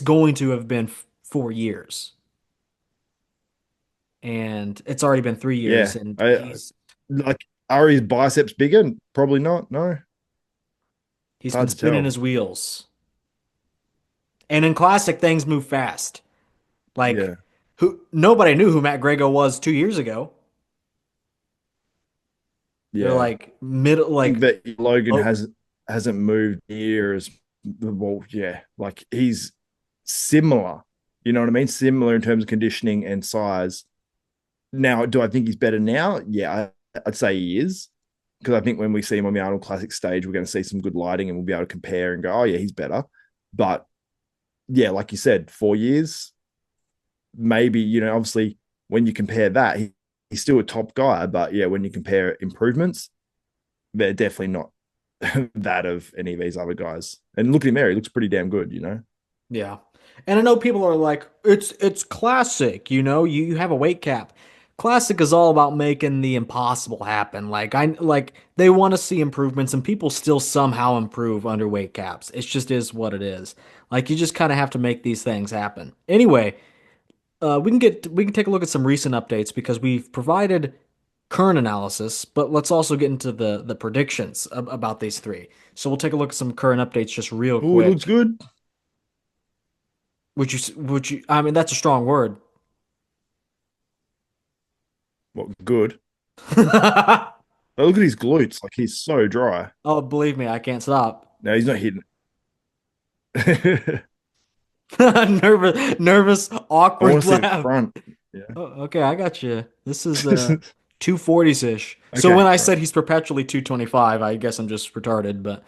going to have been 4 years. And it's already been 3 years Yeah, and I like. Are his biceps bigger? Probably not. No, he's been hard to spinning tell. his wheels. And in classic things move fast. Like Yeah, who nobody knew who Matt Grego was 2 years ago. They're Yeah. like middle, I think like that Logan oh, hasn't moved near as well. Yeah, like he's similar. You know what I mean? Similar in terms of conditioning and size. Now, do I think he's better now? Yeah, I'd say he is because I think when we see him on the Arnold Classic stage, we're going to see some good lighting and we'll be able to compare and go, oh yeah, he's better. But yeah, like you said, 4 years, maybe obviously when you compare that, he's still a top guy. But yeah, when you compare improvements, they're definitely not that of any of these other guys. And look at him there; he looks pretty damn good. yeah. And I know people are like, it's classic, you have a weight cap. Classic is all about making the impossible happen. Like they want to see improvements and people still somehow improve under weight caps. It just is what it is. Like you just kind of have to make these things happen. Anyway, we can take a look at some recent updates because we've provided current analysis, but let's also get into the predictions about these three. So we'll take a look at some current updates just real Oh, he looks quick. good. Would you I mean that's a strong word. What good? But look at his glutes; like he's so dry. Oh, believe me, I can't stop. No, he's not hitting. Nervous, I want awkward to see the laugh. front. Yeah. Oh, okay, I got you. This is 240s ish. So Okay, when I right. said he's perpetually 225, I guess I'm just retarded, but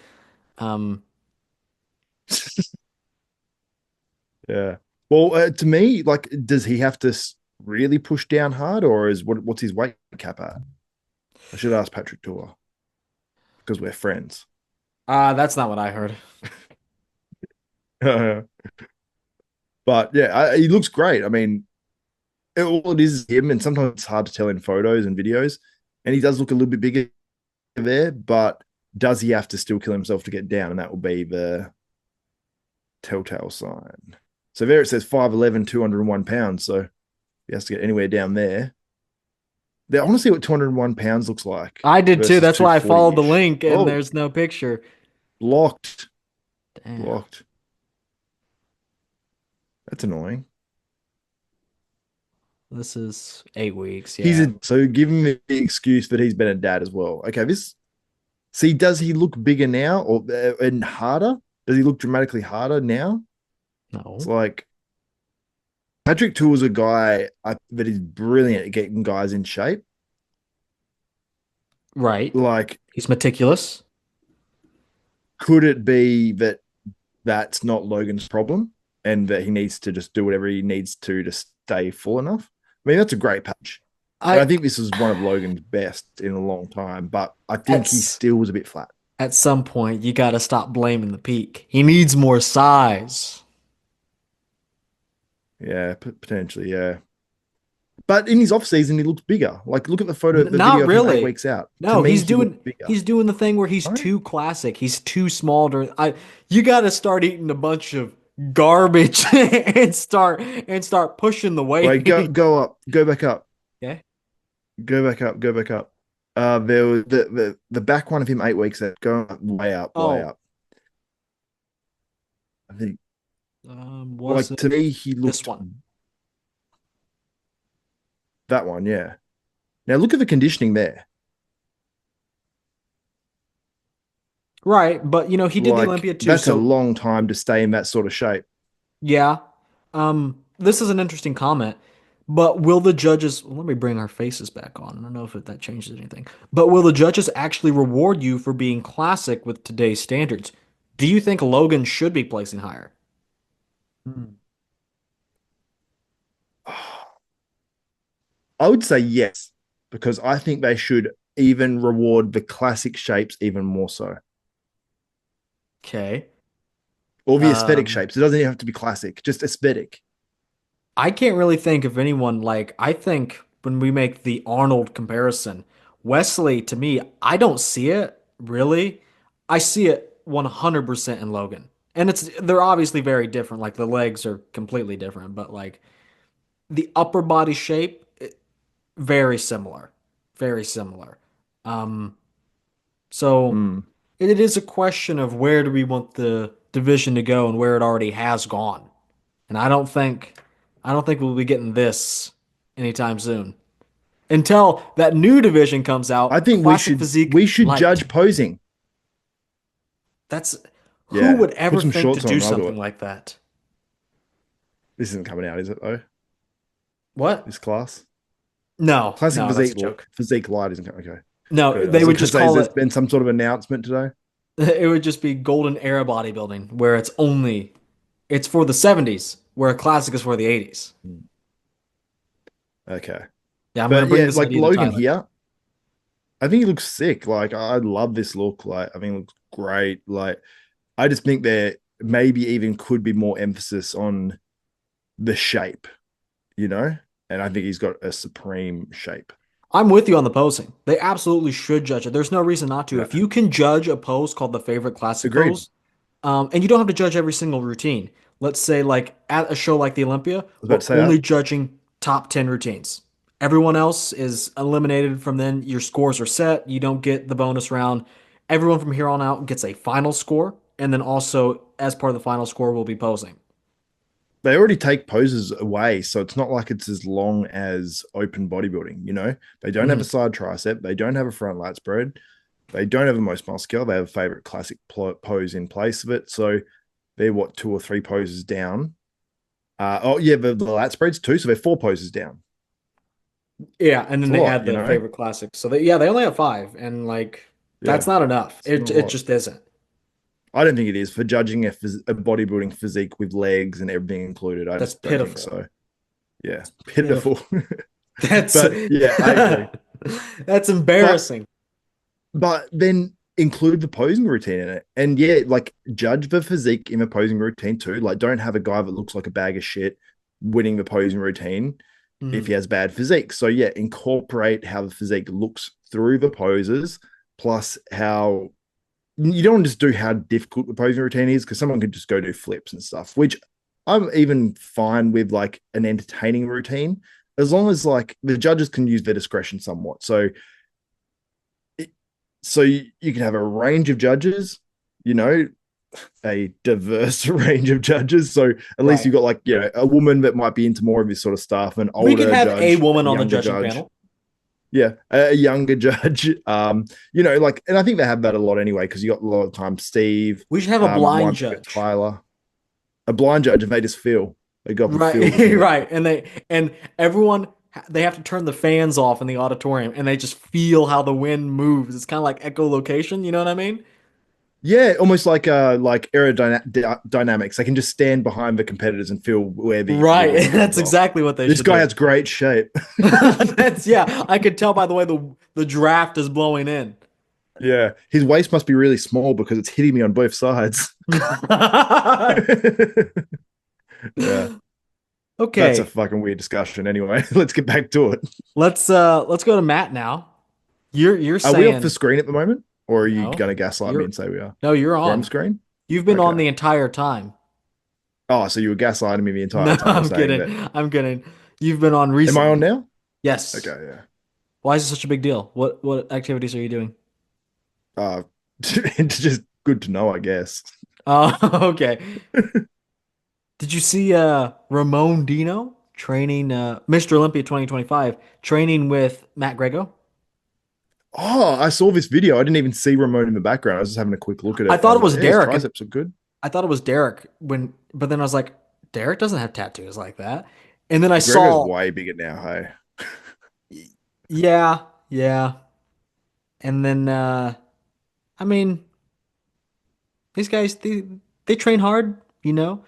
um Yeah. Well, to me, like, does he have to really push down hard, or what's his weight cap at? I should ask Patrick Tour because we're friends. that's not what I heard. But yeah, he looks great. I mean, all it is him, and sometimes it's hard to tell in photos and videos. And he does look a little bit bigger there, but does he have to still kill himself to get down? And that will be the telltale sign. So there it says 5'11, 201 pounds. So he has to get anywhere down there. I want to see what 201 pounds looks like I did too. versus That's why I followed 240 the ish. link and Oh, there's no picture. blocked. Damn. Blocked. That's annoying. This is 8 weeks, He's yeah. so give him the excuse that he's been a dad as well. Okay, this see, does he look bigger now or and harder? Does he look dramatically harder now? It's No. like Patrick Tool's a guy that is brilliant at getting guys in shape. Right. Like, He's meticulous. could it be that that's not Logan's problem and that he needs to just do whatever he needs to stay full enough? I mean, that's a great patch. And I I think this is one of Logan's best in a long time, but I think he at still was a bit flat. at some point you got to stop blaming the peak. He needs more size. Yeah, potentially, yeah. But in his off season, he looks bigger. Like, look at the photo, the Not video of him eight really. weeks out. To No, me, he's he doing looked bigger. he's doing the thing where he's Right? too classic. He's too small to I you got to start eating a bunch of garbage and start pushing the Wait, go weight. go up, go back up, Yeah. go back up, go back up. There was the back one of him 8 weeks out, going up, way up, way Oh, up. I think, was like to it me, he this looked one? that one, yeah. Now look at the conditioning there. Right, but he did the Like Olympia too, that's a so long time to stay in that sort of shape. yeah. This is an interesting comment, but will the judges, let me bring our faces back on. I don't know if that changes anything, but will the judges actually reward you for being classic with today's standards? Do you think Logan should be placing higher? Hmm. I would say yes, because I think they should even reward the classic shapes even more so. Okay. Or the aesthetic Um, shapes. It doesn't even have to be classic, just aesthetic. I can't really think of anyone I think when we make the Arnold comparison, Wesley to me, I don't see it really. I see it 100% in Logan. And they're obviously very different. Like the legs are completely different, but like the upper body shape very similar. Very similar. Um so Mm. it is a question of where do we want the division to go and where it already has gone. And I don't think we'll be getting this anytime soon. until that new division comes I out, think classic physique we should light. judge posing. That's who Yeah, would put ever some think to shorts do on. I'll do something it. like that? This isn't coming out, is it though? What? This class. No, Classic no, that's a joke. physique light isn't coming. Okay, No, good. I they was would going to just say, has call there it. been some sort of announcement today? It would just be golden era bodybuilding, where it's for the 70s, where classic is for the 80s. Hmm. Okay, Yeah, I'm gonna but bring yeah, this like idea to Logan Tyler. here, I think he looks sick. Like I love this look. Like I think it looks great. Like I just think there maybe even could be more emphasis on the shape, you know? And I think he's got a supreme shape. I'm with you on the posing. They absolutely should judge it. There's no reason not to. Yeah. If you can judge a pose called the favorite classic Agreed. I pose, and you don't have to judge every single routine. Let's say, like at a show like the Olympia, was about we're to say only that. judging top 10 routines. Everyone else is eliminated from then. Your scores are set. You don't get the bonus round. Everyone from here on out gets a final score. And then also, as part of the final score, we'll be posing. They already take poses away, so it's not like it's as long as open bodybuilding, you know? They don't have a Mhm. side tricep, they don't have a front lat spread, they don't have the most muscular, they have a favorite classic pose in place of it. So they're what, two or three poses down. Oh yeah, the lat spreads too, so they're four poses down. Yeah, and It's then a they lot, add you the know? favorite classics. So they only have five, and like that's Yeah, not enough. it's not a It lot. just isn't. I don't think it is for judging a bodybuilding physique with legs and everything included. I That's just don't think pitiful. so. Yeah, It's pitiful. pitiful. That's But yeah, I agree. that's But embarrassing. then include the posing routine in it. And yeah, like judge the physique in the posing routine too. Like don't have a guy that looks like a bag of shit winning the posing routine if Mhm. he has bad physique. So yeah, incorporate how the physique looks through the poses, plus how you don't want to just do how difficult the posing routine is because someone could just go do flips and stuff, which I'm even fine with like an entertaining routine as long as like the judges can use their discretion somewhat. So you can have a range of judges, you know, a diverse range of judges. So at least Right. you've got like, you know, a woman that might be into more of this sort of stuff, an We could older have a judge, a woman on the younger judging judge. panel. Yeah, a younger judge. You know, like, and I think they have that a lot anyway, because you got a lot of time Steve, We should have a blind might be judge. Tyler, a blind judge, and they just feel they go up and feel Right, who. right. And everyone they have to turn the fans off in the auditorium and they just feel how the wind moves. It's kind of like echolocation, you know what I mean? Yeah, almost like aerodynamics. They can just stand behind the competitors and feel where the Right. wind comes That's off. exactly what they This should guy do. has great shape. That's yeah, I could tell by the way the draft is blowing in. Yeah, his waist must be really small because it's hitting me on both sides. Yeah, that's a Okay, fucking weird discussion. Anyway, let's get back to it. let's go to Matt now. You're Are we off the saying screen at the moment, or are you no. gonna gaslight me You're and say we are? no, you're We're on on. screen. You've been on Okay. the entire time. Oh, so you were gaslighting me the entire No, time, or I'm saying kidding. that? I'm kidding. You've been on Am I on recently. now? Yes. Okay, yeah. Why is it such a big deal? What activities are you doing? It's just good to know, I guess. Oh, okay. Did you see Ramon Dino training Mr. Olympia 2025 training with Matt Greggo? Oh, I saw this video. I didn't even see Ramon in the background. I was just having a quick look at I it. I thought was it like, was yeah, his Derek, and triceps are good. I thought it was Derek but then I was like, Derek doesn't have tattoos like that. And then I Greggo's saw, way bigger now. Hey, yeah, yeah. And then I mean, these guys they train hard, you know.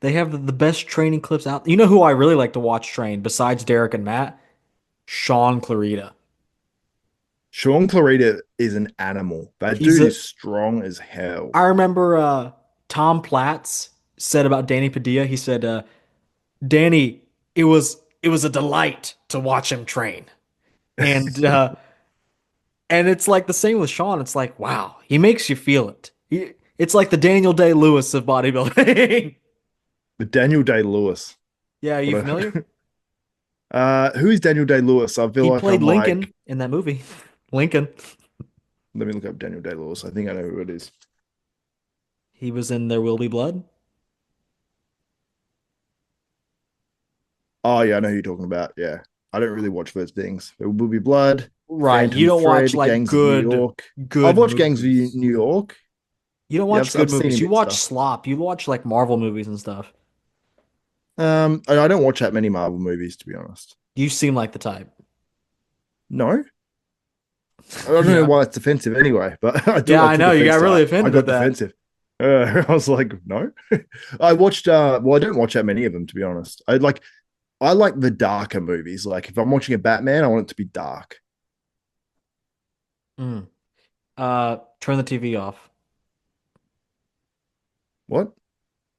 They have the best training clips out. You know who I really like to watch train besides Derek and Matt? Sean Clarita. Sean Clarita is an animal. That He's dude a is strong as hell. I remember Tom Platz said about Danny Padilla. He said, Danny, it was a delight to watch him train. And and it's like the same with Sean. It's like, wow, he makes you feel it. It's like the Daniel Day-Lewis of bodybuilding. The Daniel Day Lewis. Yeah, are you What familiar? a who is Daniel Day Lewis? I feel He like played I'm like, Lincoln in that movie. Lincoln. let me look up Daniel Day Lewis. I think I know who it is. He was in There Will Be Blood. Oh yeah, I know who you're talking about. Yeah. I don't really watch those things. There will be blood, Right. You Phantom don't watch Thread, like Gangs of New good York. I've good watched Gangs of movies. New York. You don't Yeah, watch good I've seen movies. him You in watch stuff. slop. You watch like Marvel movies and stuff. I don't watch that many Marvel movies, to be honest. You seem like the type. No, I don't know Yeah. why it's defensive anyway, but Yeah, I I took know. You offense got to really that. I offended at got that. defensive. I was like, no. I watched. Well, I don't watch that many of them, to be honest. I like the darker movies. Like if I'm watching a Batman, I want it to be dark. Mm. Turn the TV off. What?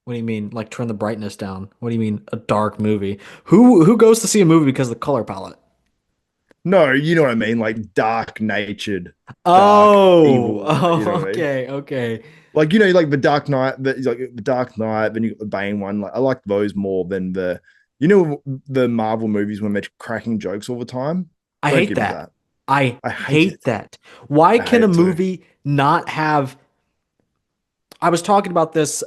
What do you mean? Like turn the brightness down? What do you mean a dark movie? Who goes to see a movie because of the color palette? No, you know what I mean. Like dark natured, dark Oh, evil. You know oh, what I mean? okay, okay. Like like the Dark Knight, like the Dark Knight. Then you got the Bane one. Like I like those more than the Marvel movies when they're cracking jokes all the time. I Don't hate give me that. that. I I hate hate it. that. Why I hate can a it too. movie not have I was talking about this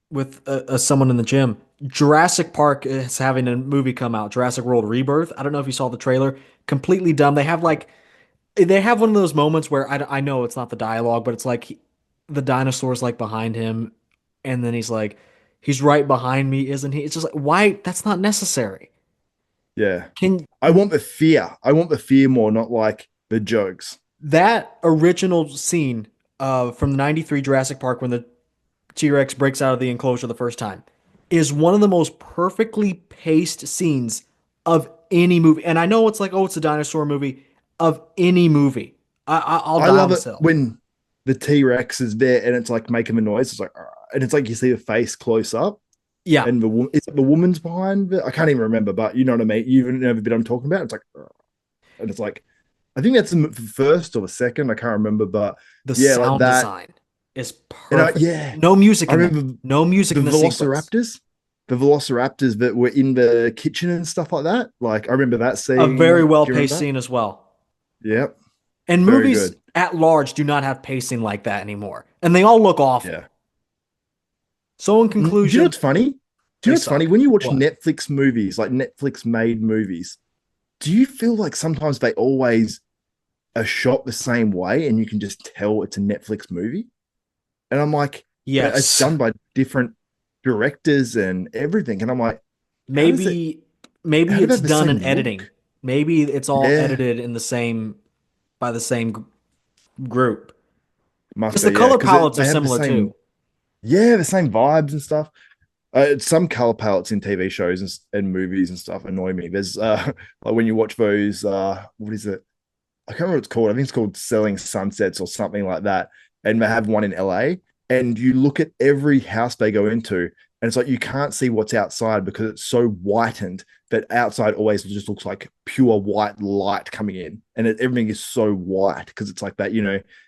with someone in the gym. Jurassic Park is having a movie come out, Jurassic World Rebirth. I don't know if you saw the trailer. Completely dumb. They have one of those moments where I know it's not the dialogue, but it's like the dinosaur's like behind him, and then he's right behind me, isn't he? It's just like, why? That's not necessary. Yeah. Can I want the fear. I want the fear more, not like the jokes. that original scene from the 93 Jurassic Park when the T-Rex breaks out of the enclosure the first time is one of the most perfectly paced scenes of any movie. And I know it's like, oh, it's a dinosaur movie of any movie. I'll I die on love this it hill. when the T Rex is there and it's like making the noise. It's like, "Arr," and it's like you see the face close up Yeah, and is it the woman's behind it? I can't even remember, but you know what I mean. You know the bit I'm talking about. It's like, "Arr," and it's like, I think that's the first or the second. I can't remember, but the yeah, like sound that. design is And perfect. yeah, No music I in there. remember No music the in the sequence. Velociraptors that were in the kitchen and stuff like that. Like I remember that A seeing very them. well Do you paced remember that? scene as well. Yep, And very movies good. at large do not have pacing like that anymore. And they all look awful. Yeah. So in Do you know conclusion, what's funny? Do you they know what's funny? suck. When you watch What? Netflix movies, like Netflix made movies, do you feel like sometimes they always are shot the same way and you can just tell it's a Netflix movie? And I'm like, it's Yes. done by different directors and everything. And I'm like, how does it, Maybe maybe how do they it's have the done in same editing. look? Maybe it's all Yeah, edited in the same by the same group. Because must the be. Yeah, color because palettes are they have the similar same, too. yeah, the same vibes and stuff. Some color palettes in TV shows and movies and stuff annoy me. There's like when you watch those what is it? I can't remember what it's called. I think it's called Selling Sunsets or something like that. And they have one in LA. And you look at every house they go into, and it's like you can't see what's outside because it's so whitened that outside always just looks like pure white light coming in. And everything is so white because it's like that,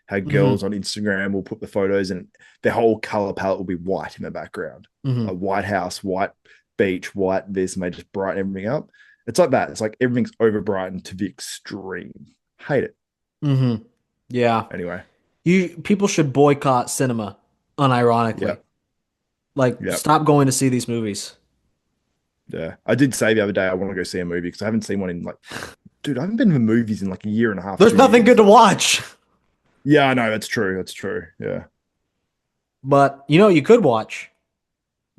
how Hmm. girls on Instagram will put the photos and their whole color palette will be white in the background. A Hmm. white house, white beach, white this, and they just brighten everything up. It's like that. It's like everything's over brightened to the extreme. Hate it. Hmm. Yeah. Anyway, You people should boycott cinema, unironically. yep, Like yep, stop going to see these movies. yeah. I did say the other day I want to go see a movie because I haven't seen one in like, dude, I haven't been to the movies in like a year and a half, There's two nothing good years. to watch. Yeah, I know that's true. That's true. Yeah. But you know what you could watch?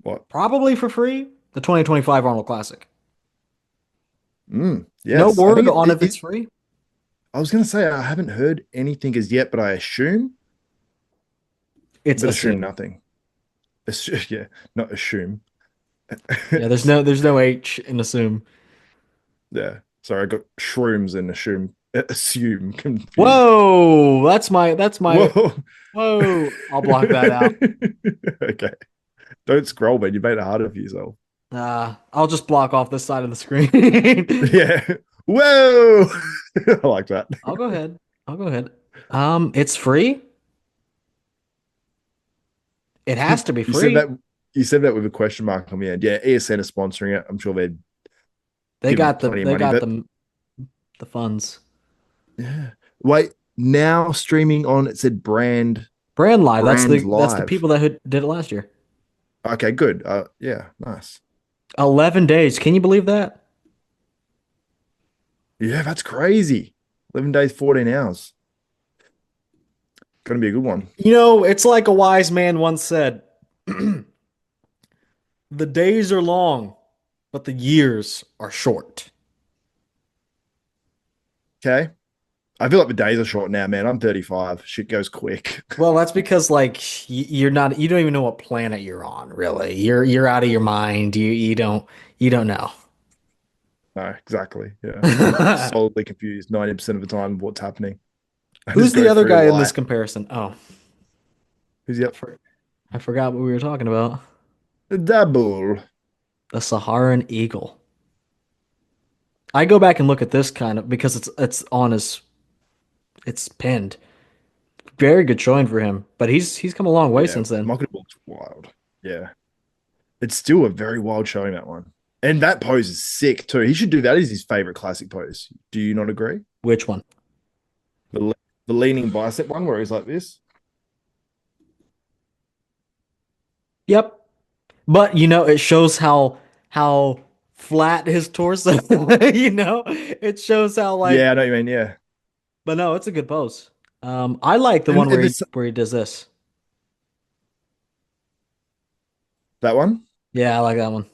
What? Probably for free, the 2025 Arnold Classic. No Yes, I word think on if it's free. I was gonna say I haven't heard anything as yet, but I assume, It's but assume assume. nothing. Yeah, not assume. Yeah, there's no H in assume. Yeah. Sorry, I got shrooms and assume confused. Whoa, that's my Whoa. whoa. I'll block that out. Okay. Don't scroll, man. You made it harder for yourself. I'll just block off this side of the screen. Yeah. Whoa. I like that. I'll go ahead. I'll go ahead. It's free. It has to be You said free. that you said that with a question mark on the end. Yeah, ESN is sponsoring it. I'm sure they'd They give them got the plenty of they money. got But the funds. yeah. Wait, now streaming on it said Brand Live. That's brand the live. people that did it last year. Okay, good. Yeah, nice. 11 days. Can you believe that? Yeah, that's crazy. 11 days, 14 hours. Gonna be a good one. You know, it's like a wise man once said, the days are long, but the years are short. Okay. I feel like the days are short now, man. I'm 35. Shit goes quick. Well, that's because like you're not you don't even know what planet you're on, really. You're out of your mind. You don't know. No, exactly. Yeah. I'm solidly confused 90% of the time what's happening. I Who's just the go other through guy in this life. comparison? Oh, Who's I, the for, I forgot what we were talking about. Daboul? The Saharan eagle. I go back and look at this kind of because it's on his it's pinned. Very good showing for him, but he's come a long way Yeah, since then. Michael Daboul's wild. Yeah. It's still a very wild showing, that one. And that pose is sick too. He should do that as his favorite classic pose. Do you not agree? Which one? The, the leaning bicep one where he's like this. Yep. But you know, it shows how flat his torso, you know? It shows how Yeah, like I know what you mean. Yeah. but no, it's a good pose. I like the one And this, where he does this. that one. Yeah, I like that one.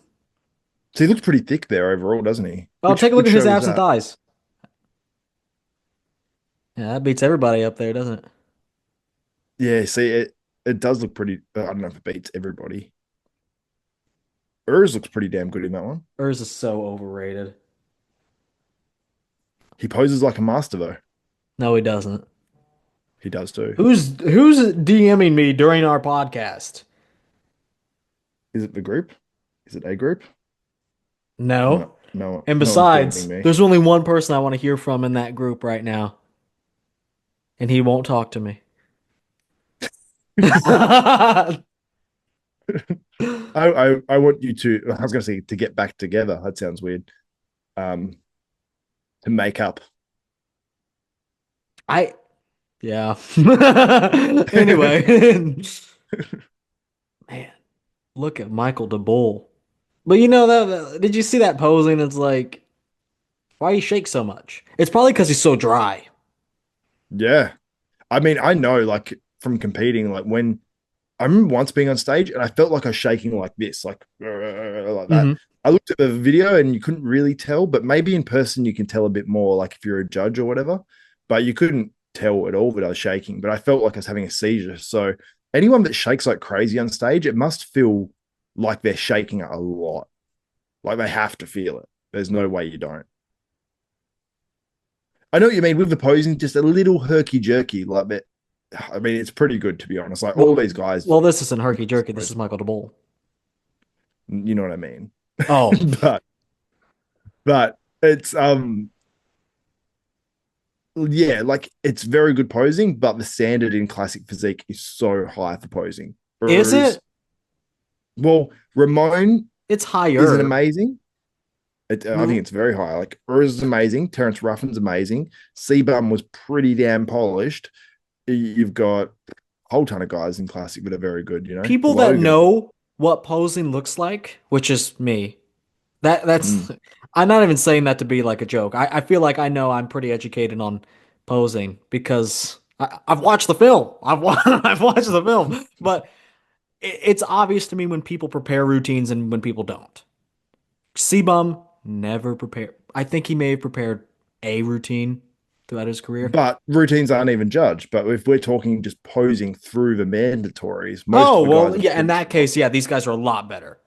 So he looks pretty thick there overall, doesn't he? Oh, take a look Which at his show was abs and that? thighs. Yeah, that beats everybody up there, doesn't it? Yeah, see, it does look pretty. I don't know if it beats everybody. Urs looks pretty damn good in that one. Urs is so overrated. He poses like a master though. No, he doesn't. He does too. Who's DMing me during our podcast? Is it the group? Is it a group? No. No, no, And no one's DMing besides, me. there's only one person I want to hear from in that group right now, and he won't talk to me. I want you to. I was going to say to get back together. That sounds weird. Um, to make up. I yeah. Anyway, man, look at Michael Daboul. But you know did you see that posing? It's like, why you shake so much? It's probably because he's so dry. Yeah, I mean, I know, like from competing, like when I remember once being on stage and I felt like I was shaking like this, like that. Hmm. I looked at the video and you couldn't really tell, but maybe in person you can tell a bit more, like if you're a judge or whatever. But you couldn't tell at all that I was shaking, but I felt like I was having a seizure. So anyone that shakes like crazy on stage, it must feel like they're shaking a lot. Like they have to feel it. There's no way you don't. I know what you mean with the posing, just a little herky jerky, like that. I mean, it's pretty good to be honest. Like all Well, these guys, well, this isn't herky jerky. This is Michael Daboul. you know what I mean. Oh, but it's yeah, like it's very good posing, but the standard in classic physique is so high for posing. is Whereas, it? well, Ramon It's isn't higher. amazing. I think it's very high. Like Urs is amazing, Terrence Ruffin's amazing, Seabum was pretty damn polished. You've got a whole ton of guys in classic that are very good. You know, People that Logan. know what posing looks like, which is me. That's Mm. I'm not even saying that to be like a joke. I feel like I know I'm pretty educated on posing because I've watched the film. I've watched the film, but it's obvious to me when people prepare routines and when people don't. Sebum never prepared. I think he may have prepared a routine throughout his career. But routines aren't even judged. But if we're talking just posing through the mandatories, most of Oh, the well, guys are yeah, in pretty that strong. case, yeah, these guys are a lot better.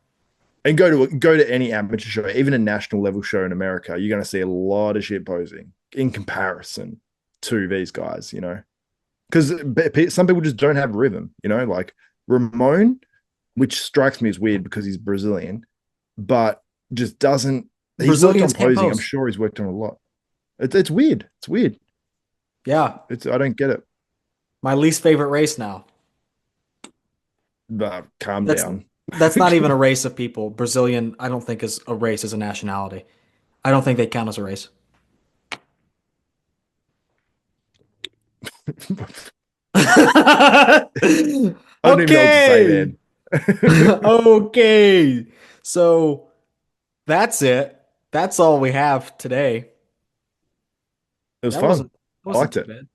And go to any amateur show, even a national level show in America, you're going to see a lot of shit posing in comparison to these guys. You know, because some people just don't have rhythm. You know, like Ramon, which strikes me as weird because he's Brazilian, but just doesn't. He's worked Brazilians on can't posing. I'm pose. sure he's worked on a lot. It's weird. It's weird. Yeah, It's I don't get it. my least favorite race now. But calm That's down. that's not even a race of people. Brazilian, I don't think is a race as a nationality. I don't think they count as a race. I don't even know what to say, Okay. man. Okay. So that's it. That's all we have today. It was That fun. I wasn't liked too it. bad.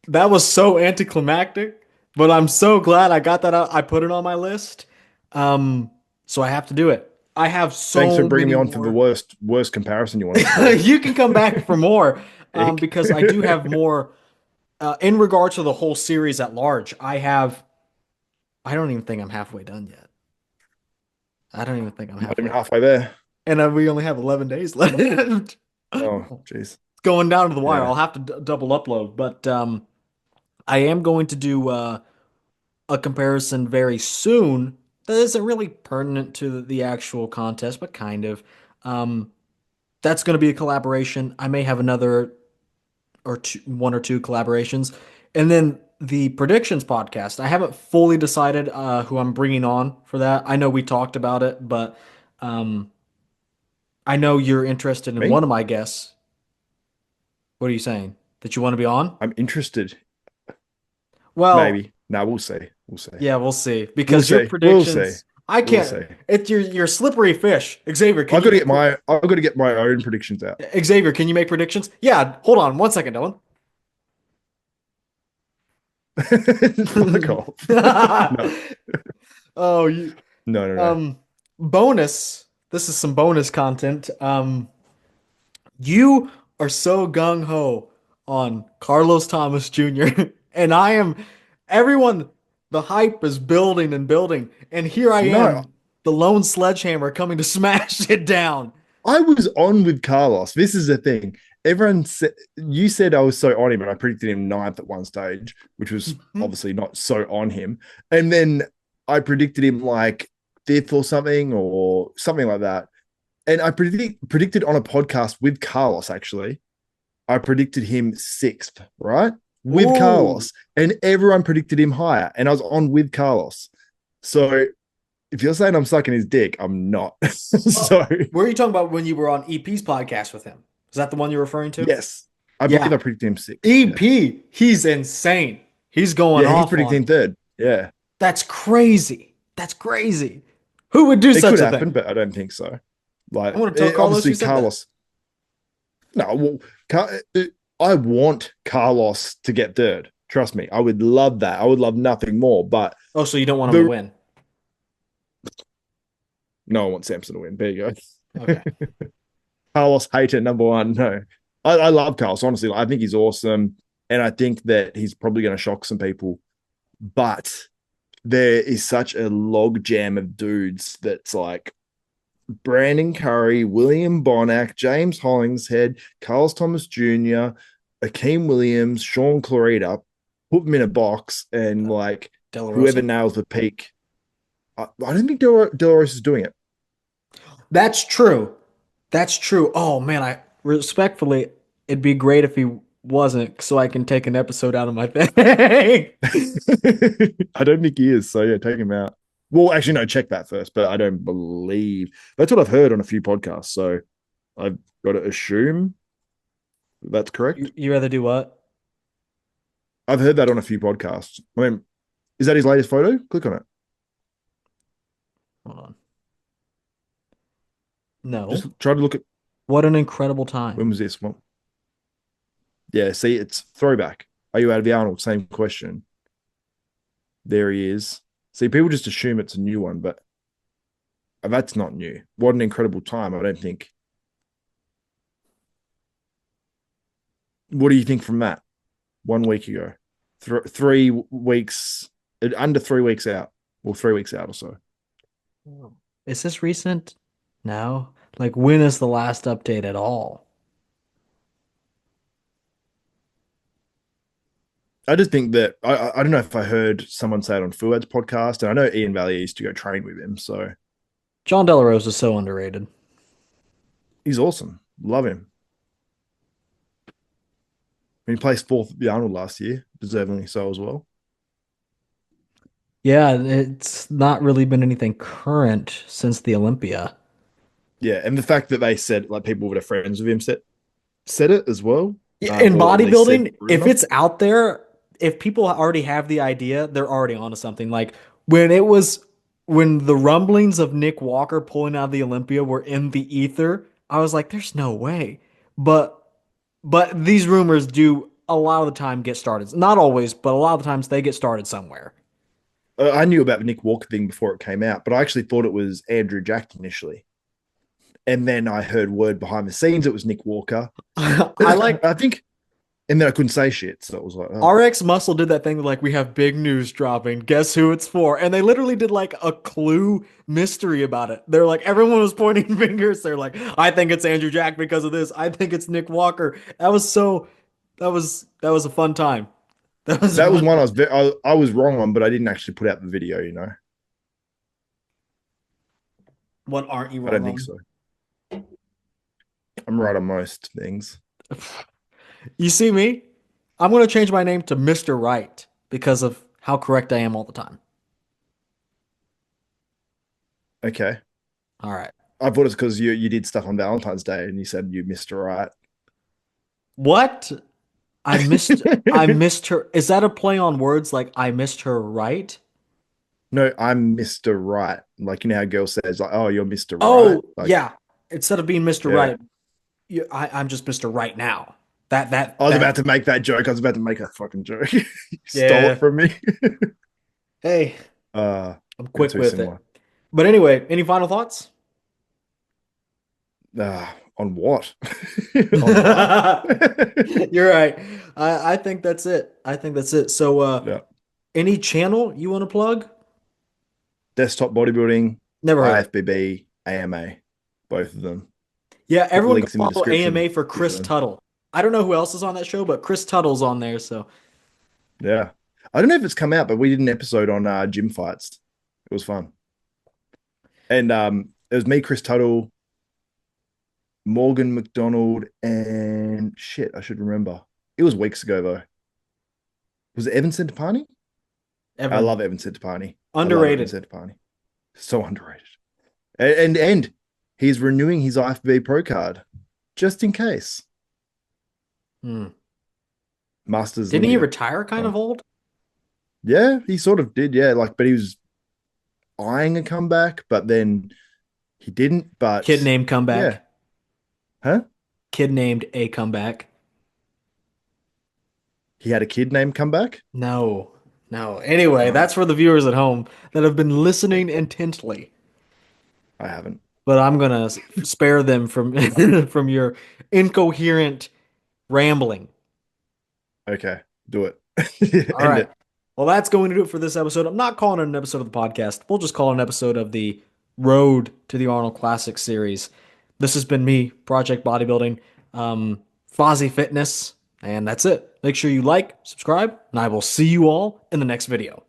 That was so anticlimactic, but I'm so glad I got that out. I put it on my list. Um, so I have to do it. I have Thanks for so bringing me many on for the more. worst comparison you wanted to do. You can come back for more, Ick. because I do have more in regards to the whole series at large. I don't even think I'm halfway done yet. I don't even think I'm Not even halfway done. halfway there. And we only have 11 days left. Oh, It's jeez. going down to the wire. Yeah. I'll have to double upload, but I am going to do a comparison very soon that isn't really pertinent to the actual contest, but kind of. Um, that's going to be a collaboration. I may have another or two, one or two collaborations, and then the predictions podcast. I haven't fully decided who I'm bringing on for that. I know we talked about it, but um, I know you're interested in one Me? of my guests. What are you saying? That you want to be on? I'm interested. Well, Maybe. No, we'll see. We'll see. yeah, we'll see. We'll Because your see. We'll see. predictions, I We'll can't. see. It's your slippery fish. Xavier, can I've you got to make get my own predictions out. Xavier? Can you make predictions? Yeah. Hold on one second, Dylan. Fuck off. No. Oh, you. No, no, no. Um, bonus. This is some bonus content. You are so gung ho on Carlos Thomas Jr. and I am. Everyone, the hype is building and building, and here I No, am, the lone sledgehammer coming to smash it down. I was on with Carlos. This is the thing. Everyone said you said I was so on him, and I predicted him ninth at one stage, which was obviously not so on him. And then I predicted him like fifth or something like that. And I predicted on a podcast with Carlos, actually. I predicted him sixth, right? With Ooh. Carlos. And everyone predicted him higher. And I was on with Carlos. So if you're saying I'm sucking his dick, I'm not. Oh, So were you talking about when you were on EP's podcast with him? Is that the one you're referring to? yes, I believe Yeah. I predicted him sixth. Yeah. EP, he's insane. He's going Yeah, he's off on predicting third. Yeah. That's crazy. That's crazy. Who would do It could such a happen, thing? but I don't think so. I'm Like, going to tell Carlos you obviously, said that. Carlos. No, well, I want Carlos to get third. Trust me, I would love that. I would love nothing more. But Oh, so you don't want him to the win? no, I want Samson to win. There you go. Okay. Carlos hater number one. No, I love Carlos. Honestly, I think he's awesome, and I think that he's probably going to shock some people. But there is such a log jam of dudes that's like Brandon Curry, William Bonac, James Hollingshead, Carlos Thomas Jr., Akeem Williams, Sean Clarita. Put them in a box and like De La whoever Rosa. nails the peak. I don't think Dolores is doing it. That's true. That's true. Oh man, I respectfully, it'd be great if he wasn't, so I can take an episode out of my thing. I don't think he is. So yeah, take him out. Well, actually, no, check that first. But I don't believe that's what I've heard on a few podcasts. So I've got to assume that's correct. You rather do what? I've heard that on a few podcasts. I mean, is that his latest photo? Click on it. Hold on. No. Just try to look at What an incredible time. when was this one? Yeah, see, it's throwback. Are you out of the Arnold? Same question. There he is. See, people just assume it's a new one, but that's not new. What an incredible time. I don't think. What do you think from that? 1 week ago, 3 weeks, under 3 weeks out, or 3 weeks out or so. Is this recent? No. Like, when is the last update at all? I just think that I don't know if I heard someone say it on Fuad's podcast, and I know Ian Valley used to go train with him, so John De La Rosa is so underrated. he's awesome. Love him. He placed fourth at the Arnold last year, deservingly so as well. Yeah, it's not really been anything current since the Olympia. Yeah, and the fact that they said like people that are friends with him said it as well, In or at least said bodybuilding, the if rumor. it's out there, if people already have the idea, they're already onto something. Like when it was when the rumblings of Nick Walker pulling out of the Olympia were in the ether, I was like, there's no way. But But these rumors do a lot of the time get started. Not always, but a lot of the times they get started somewhere. I knew about the Nick Walker thing before it came out, but I actually thought it was Andrew Jack initially. And then I heard word behind the scenes it was Nick Walker. I like I think, and then I couldn't say shit. So it was like, oh, RX Muscle did that thing like we have big news dropping. Guess who it's for? And they literally did like a clue mystery about it. They're like everyone was pointing fingers. They're like, I think it's Andrew Jack because of this. I think it's Nick Walker. That was a fun time. That was a that was fun one time. I was wrong on, but I didn't actually put out the video. What aren't you I wrong don't think on? so. I'm right on most things. You see me? I'm gonna change my name to Mr. Right because of how correct I am all the time. Okay. All right. I thought it's because you did stuff on Valentine's Day and you said you missed her right. What? I missed her. Is that a play on words like I missed her right? No, I'm Mr. Right. Like, how a girl says, like, oh, you're Mr. Right. Oh, Like, yeah. Instead of being Mr. yeah. Right, I'm just Mr. Right now. That that I was that about to make that joke. I was about to make a fucking joke. You stole it yeah. from me. Hey, uh I'm we're quick too with it. similar. But anyway, any final thoughts? On what? On life? You're right. I think that's it. I think that's it. So Yeah. any channel you want to plug? Desktop bodybuilding, Never heard of it. IFBB, AMA, both of them. Yeah, Put the everyone go links in the follow description AMA for if Chris Tuttle. I don't know who else is on that show, but Chris Tuttle's on there. So yeah. I don't know if it's come out, but we did an episode on gym fights. It was fun. And it was me, Chris Tuttle, Morgan McDonald, and shit, I should remember. It was weeks ago though. Was it Evan Centopani? I Evan, love Evan Centopani. I love Evan underrated. Centopani. So underrated. And he's renewing his IFBB Pro card just in case. Hmm. Masters Didn't he Olympia. retire kind of Fun. old? Yeah, he sort of did. Yeah, like, but he was eyeing a comeback, but then he didn't. Kid But named yeah, comeback. huh? Kid named a comeback. He had a kid named Comeback. No, no. Anyway, Oh, that's for the viewers at home that have been listening intently. I haven't. But I'm gonna spare them from from your incoherent rambling. Okay, do it. All End right. it. Well, that's going to do it for this episode. I'm not calling it an episode of the podcast. We'll just call it an episode of the Road to the Arnold Classic series. This has been me, Project Bodybuilding, Fozzy Fitness, and that's it. Make sure you like, subscribe, and I will see you all in the next video.